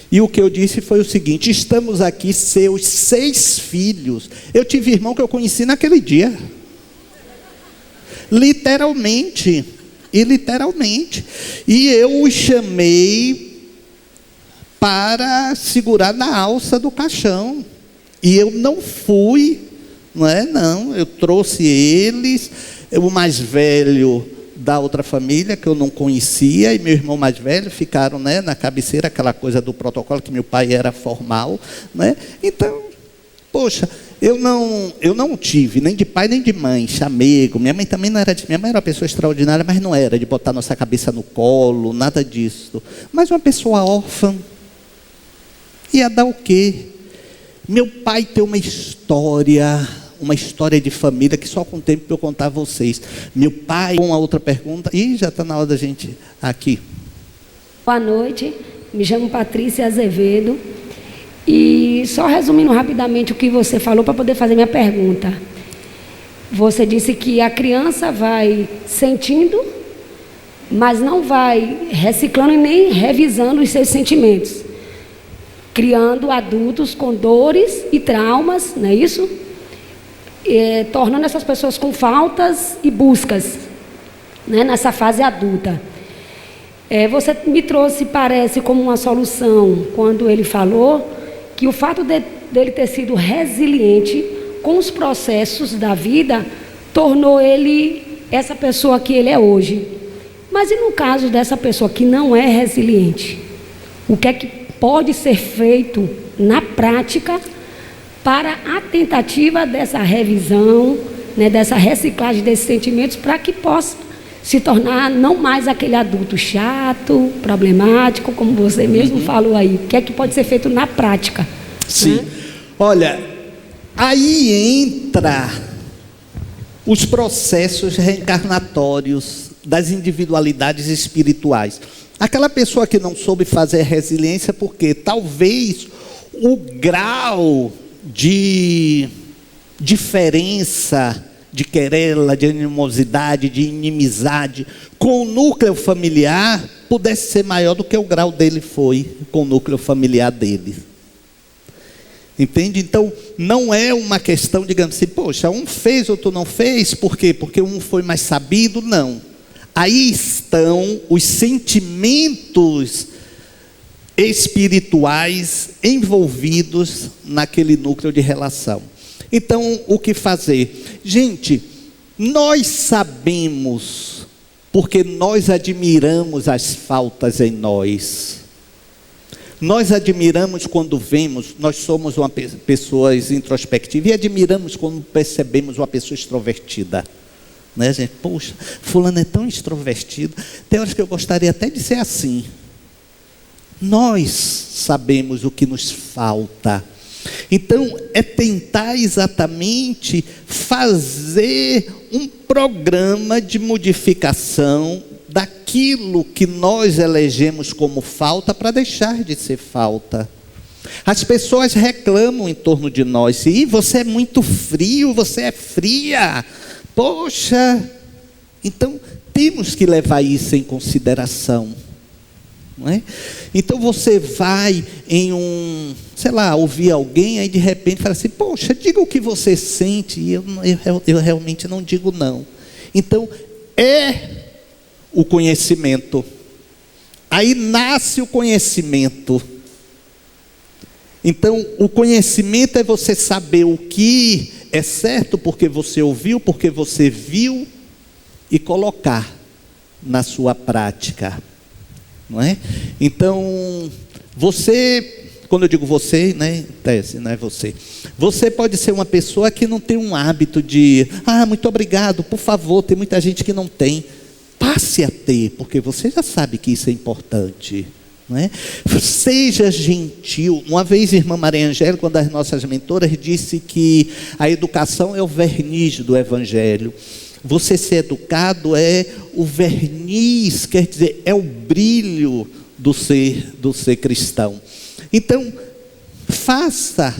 E o que eu disse foi o seguinte: estamos aqui, seus 6 filhos. Eu tive irmão que eu conheci naquele dia. Literalmente. E eu os chamei para segurar na alça do caixão. E eu não fui, não, eu trouxe eles, o mais velho da outra família, que eu não conhecia, e meu irmão mais velho ficaram, na cabeceira, aquela coisa do protocolo, que meu pai era formal, Então, poxa, eu não tive, nem de pai nem de mãe, chamego. Minha mãe também não era minha mãe era uma pessoa extraordinária, mas não era de botar nossa cabeça no colo, nada disso. Mas uma pessoa órfã, ia dar o quê? Meu pai tem uma história de família que só com o tempo eu contar a vocês. Meu pai, uma outra pergunta, e já está na hora da gente aqui. Boa noite, me chamo Patrícia Azevedo. E só resumindo rapidamente o que você falou para poder fazer minha pergunta. Você disse que a criança vai sentindo, mas não vai reciclando e nem revisando os seus sentimentos, criando adultos com dores e traumas, não é isso? Tornando essas pessoas com faltas e buscas, nessa fase adulta. Você me trouxe, parece, como uma solução, quando ele falou que o fato dele ter sido resiliente com os processos da vida tornou ele essa pessoa que ele é hoje. Mas e no caso dessa pessoa que não é resiliente? O que é que pode ser feito na prática para a tentativa dessa revisão, dessa reciclagem desses sentimentos, para que possa se tornar não mais aquele adulto chato, problemático, como você mesmo falou aí? O que é que pode ser feito na prática? Sim. Olha, aí entra os processos reencarnatórios das individualidades espirituais. Aquela pessoa que não soube fazer resiliência porque talvez o grau de diferença, de querela, de animosidade, de inimizade com o núcleo familiar pudesse ser maior do que o grau dele foi com o núcleo familiar dele. Entende? Então, não é uma questão, digamos assim, poxa, um fez, outro não fez, por quê? Porque um foi mais sabido, não. Aí estão os sentimentos espirituais envolvidos naquele núcleo de relação. Então, o que fazer? Gente, nós sabemos, porque nós admiramos as faltas em nós. Nós admiramos quando vemos, nós somos pessoas introspectivas, e admiramos quando percebemos uma pessoa extrovertida. Gente? Poxa, fulano é tão extrovertido, tem horas que eu gostaria até de ser assim. Nós sabemos o que nos falta. Então, é tentar exatamente fazer um programa de modificação daquilo que nós elegemos como falta para deixar de ser falta. As pessoas reclamam em torno de nós: e você é muito frio, você é fria. Poxa, então temos que levar isso em consideração. Não é? Então você vai em ouvir alguém, aí de repente fala assim: poxa, diga o que você sente. E eu realmente não digo não. Então é o conhecimento. Aí nasce o conhecimento. Então o conhecimento é você saber o que é certo porque você ouviu, porque você viu, e colocar na sua prática. Não é? Então, você Quando eu digo você, né, Tese, não é você. Você pode ser uma pessoa que não tem um hábito de, muito obrigado, por favor, tem muita gente que não tem. Passe a ter, porque você já sabe que isso é importante. Não é? Seja gentil. Uma vez, irmã Maria Angélica, uma das nossas mentoras, disse que a educação é o verniz do Evangelho. Você ser educado é o verniz, quer dizer, é o brilho do ser cristão. Então, faça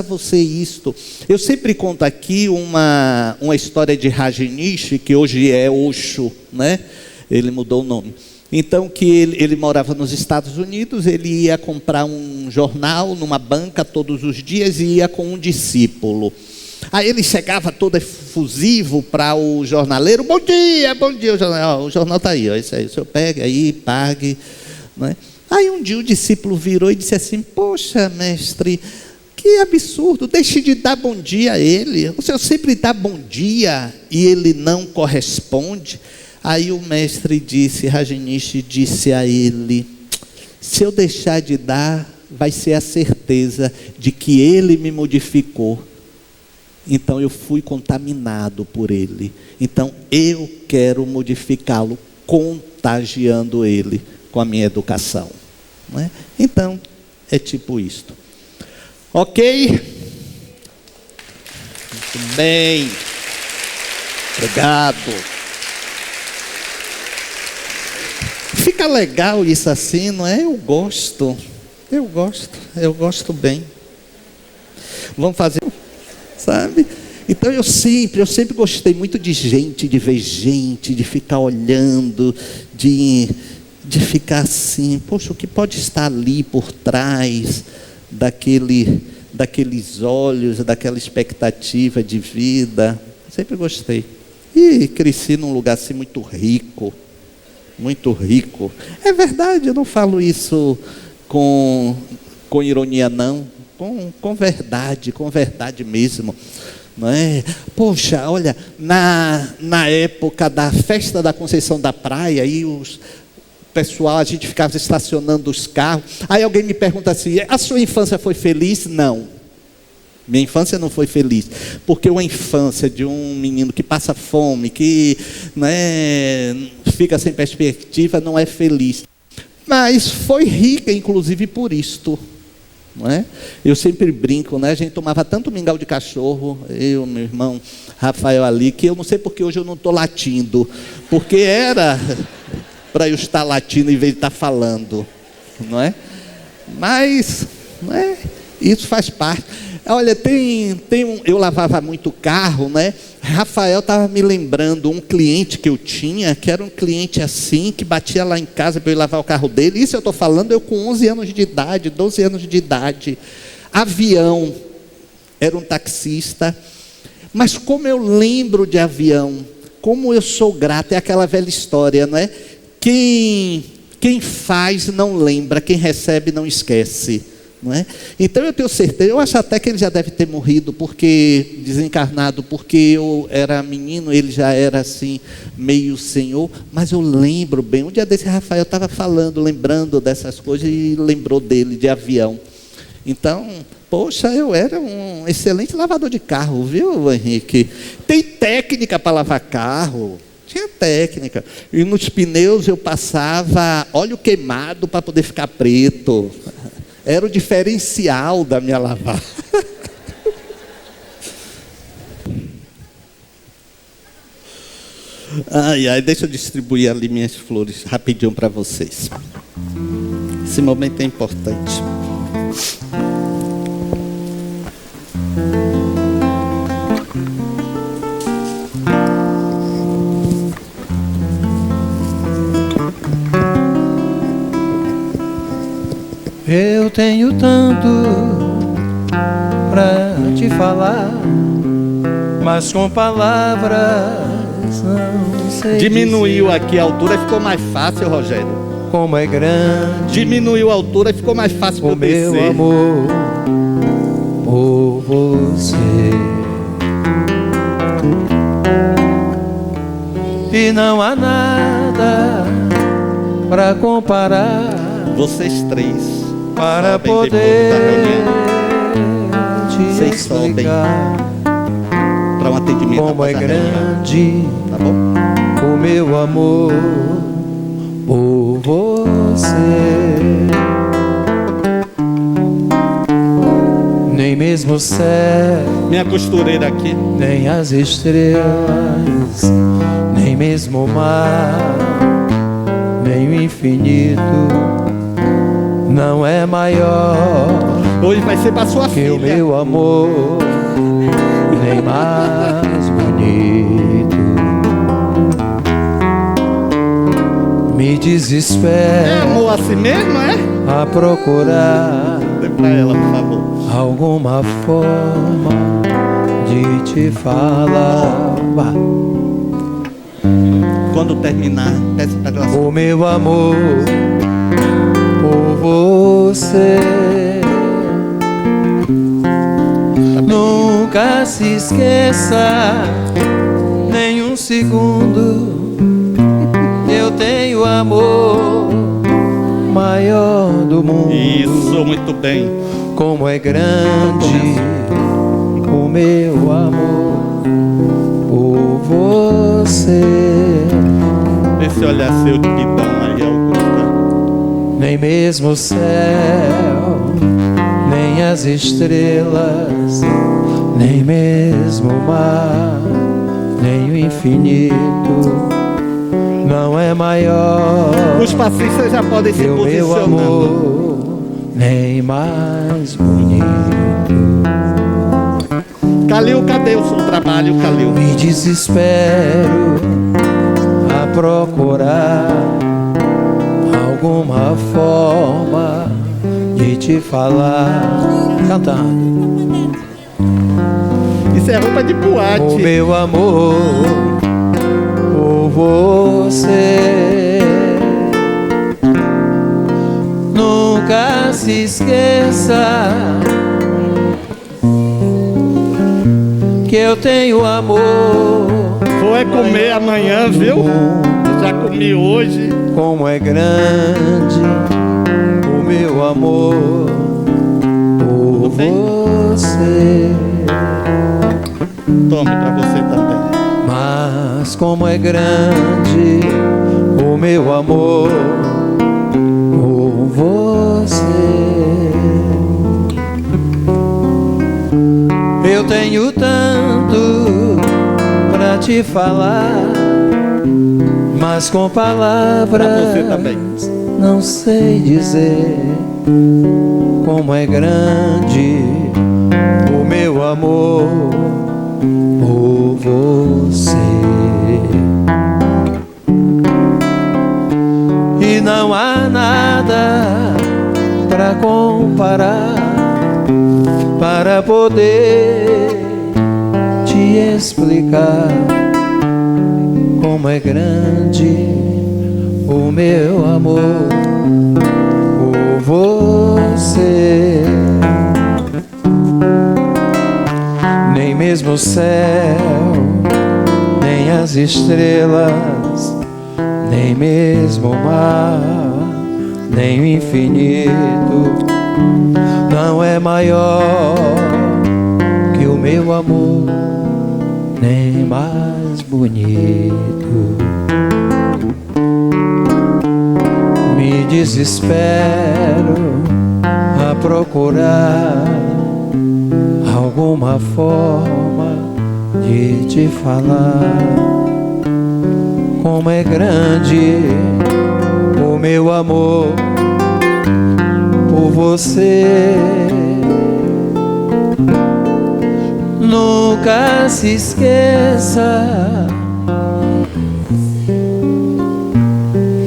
você isto. Eu sempre conto aqui uma história de Rajneesh, que hoje é Osho, né? Ele mudou o nome. Então, que ele morava nos Estados Unidos, ele ia comprar um jornal numa banca todos os dias e ia com um discípulo. Aí ele chegava todo efusivo para o jornaleiro: bom dia, o jornal está aí, ó, isso aí, o senhor pega aí, pague, né? Aí um dia o discípulo virou e disse assim: poxa, mestre, que absurdo, deixe de dar bom dia a ele, o senhor sempre dá bom dia e ele não corresponde. Aí o mestre Rajneesh disse a ele: se eu deixar de dar, vai ser a certeza de que ele me modificou. Então eu fui contaminado por ele. Então eu quero modificá-lo, contagiando ele com a minha educação. Não é? Então, é tipo isto. Ok? Muito bem. Obrigado. Fica legal isso assim, não é? Eu gosto bem. Vamos fazer, sabe? Então eu sempre gostei muito de gente, de ver gente, de ficar olhando, de ficar assim, poxa, o que pode estar ali por trás daqueles olhos, daquela expectativa de vida. Sempre gostei. E cresci num lugar assim muito rico. Muito rico. É verdade, eu não falo isso com ironia não, com verdade mesmo. Não é? Poxa, olha, na época da festa da Conceição da Praia, aí pessoal, a gente ficava estacionando os carros. Aí alguém me pergunta assim: a sua infância foi feliz? Não. Minha infância não foi feliz, porque uma infância de um menino que passa fome, que fica sem perspectiva, não é feliz. Mas foi rica, inclusive, por isto. Não é? Eu sempre brinco, né? A gente tomava tanto mingau de cachorro, eu, meu irmão Rafael ali, que eu não sei porque hoje eu não estou latindo, porque era para eu estar latindo em vez de estar falando, não é? Mas, não é? Isso faz parte. Olha, eu lavava muito carro, né? Rafael estava me lembrando um cliente que eu tinha, que era um cliente assim, que batia lá em casa para eu lavar o carro dele. Isso eu estou falando eu com 11 anos de idade, 12 anos de idade. Avião, era um taxista. Mas como eu lembro de avião, como eu sou grato, é aquela velha história, não é? Quem faz não lembra, quem recebe não esquece. Não é? Então eu tenho certeza, eu acho até que ele já deve ter morrido, desencarnado, porque eu era menino, ele já era assim, meio senhor, mas eu lembro bem, um dia desse Rafael estava lembrando dessas coisas e lembrou dele, de avião. Então, poxa, eu era um excelente lavador de carro, viu, Henrique? Tem técnica para lavar carro. Tinha técnica. E nos pneus eu passava óleo queimado para poder ficar preto. Era o diferencial da minha lavagem. Deixa eu distribuir ali minhas flores rapidinho para vocês. Esse momento é importante. Eu tenho tanto pra te falar, mas com palavras não sei Diminuiu dizer. aqui a altura, ficou mais fácil, Rogério. Como é grande Diminuiu a altura, ficou mais fácil para o eu descer. meu amor por você. E não há nada pra comparar. Vocês três. para sobem poder depois da reunião. te Vocês sobem explicar para um atendimento como é após a reunião, grande tá bom? o meu amor por você. Nem mesmo o céu, Minha costureira aqui. nem as estrelas, nem mesmo o mar, nem o infinito não é maior Hoje vai ser para sua que o filha. meu amor, nem mais bonito. Me É desespero amor assim mesmo, é? a procurar Dê para ela, por favor. alguma forma de te falar. Vá. Quando terminar, peça para ela. O meu amor por você. Nunca se esqueça, nem um segundo. Eu tenho amor maior do mundo. Isso, muito bem. Como é grande o meu amor por você. Esse olhar seu de pidão aí, Augusta. Nem mesmo o céu, nem as estrelas, nem mesmo o mar, nem o infinito não é maior Os passistas já podem se que o meu posicionando. amor, nem mais bonito. Calil, cadê o seu trabalho, Calil? Me desespero a procurar alguma forma de te falar, cantando. Isso é roupa de boate. O meu amor por você. Nunca se esqueça que eu tenho amor. Vou é comer amanhã, viu? Já comi hoje. Como é grande o meu amor por você. Tome pra você também. Mas como é grande o meu amor por você. Eu tenho tanto pra te falar, mas com palavras Pra você também. não sei dizer como é grande o meu amor por você. E não há nada pra comparar, para poder te explicar como é grande o meu amor por você. Nem mesmo o céu, nem as estrelas, nem mesmo o mar, nem o infinito não é maior que o meu amor, nem mais bonito. Me desespero a procurar alguma forma de te falar como é grande o meu amor por você. Nunca se esqueça,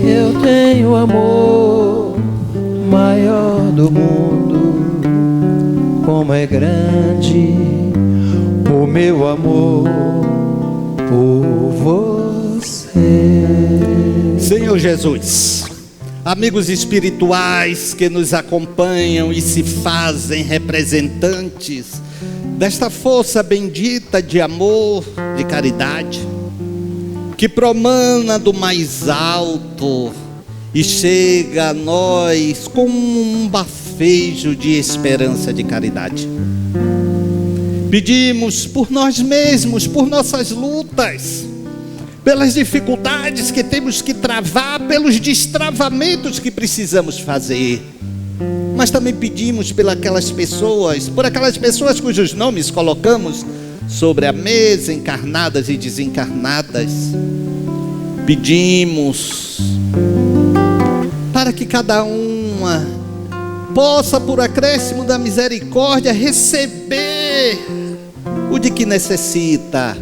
eu tenho amor maior do mundo. Como é grande o meu amor por você. Senhor Jesus, amigos espirituais que nos acompanham e se fazem representantes desta força bendita de amor, de caridade, que promana do mais alto e chega a nós como um bafejo de esperança, de caridade. Pedimos por nós mesmos, por nossas lutas, pelas dificuldades que temos que travar, pelos destravamentos que precisamos fazer. Mas também pedimos por aquelas pessoas cujos nomes colocamos sobre a mesa, encarnadas e desencarnadas. Pedimos para que cada uma possa, por acréscimo da misericórdia, receber o de que necessita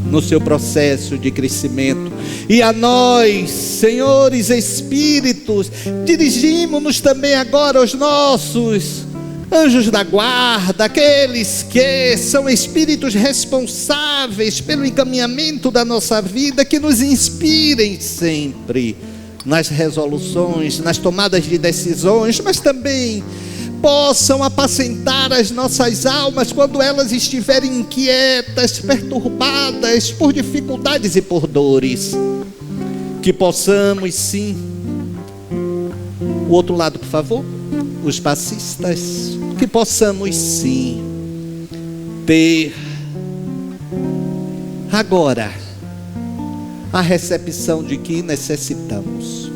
no seu processo de crescimento. E a nós, senhores espíritos, dirigimos-nos também agora aos nossos anjos da guarda, aqueles que são espíritos responsáveis pelo encaminhamento da nossa vida, que nos inspirem sempre nas resoluções, nas tomadas de decisões, mas também possam apacentar as nossas almas quando elas estiverem inquietas, perturbadas por dificuldades e por dores. Que possamos sim, o outro lado, por favor, os passistas, que possamos sim ter agora a recepção de que necessitamos,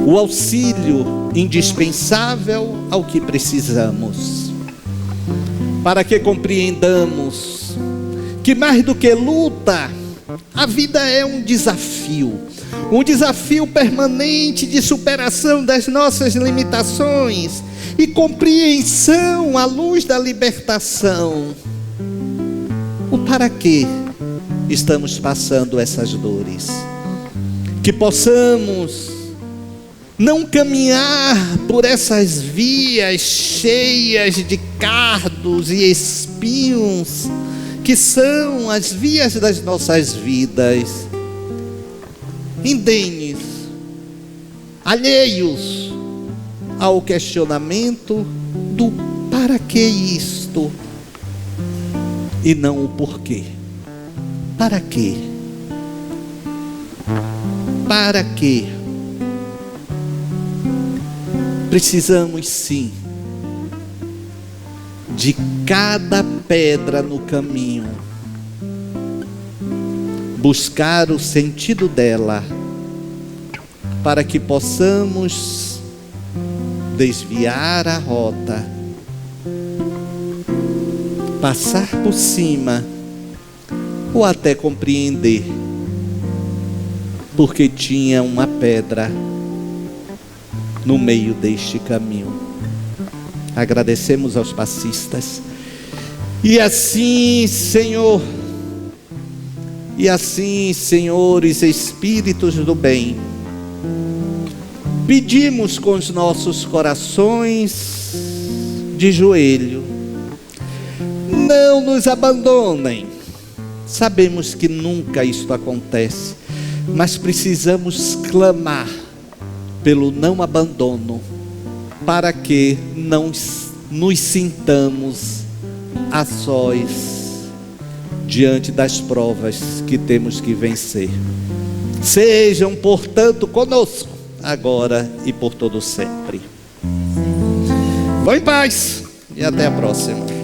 o auxílio indispensável ao que precisamos, para que compreendamos que mais do que luta, a vida é um desafio permanente de superação das nossas limitações e compreensão à luz da libertação. O para quê estamos passando essas dores? Que possamos não caminhar por essas vias cheias de cardos e espinhos, que são as vias das nossas vidas, indenes, alheios ao questionamento do para que isto e não o porquê. Para quê? Para quê? Precisamos sim de cada pedra no caminho, buscar o sentido dela, para que possamos desviar a rota, passar por cima, ou até compreender porque tinha uma pedra no meio deste caminho. Agradecemos aos passistas. E assim, Senhor, e assim, senhores espíritos do bem, pedimos com os nossos corações de joelho, não nos abandonem. Sabemos que nunca isto acontece, mas precisamos clamar pelo não abandono, para que não nos sintamos a sós diante das provas que temos que vencer. Sejam, portanto, conosco, agora e por todo sempre. Vão em paz e até a próxima.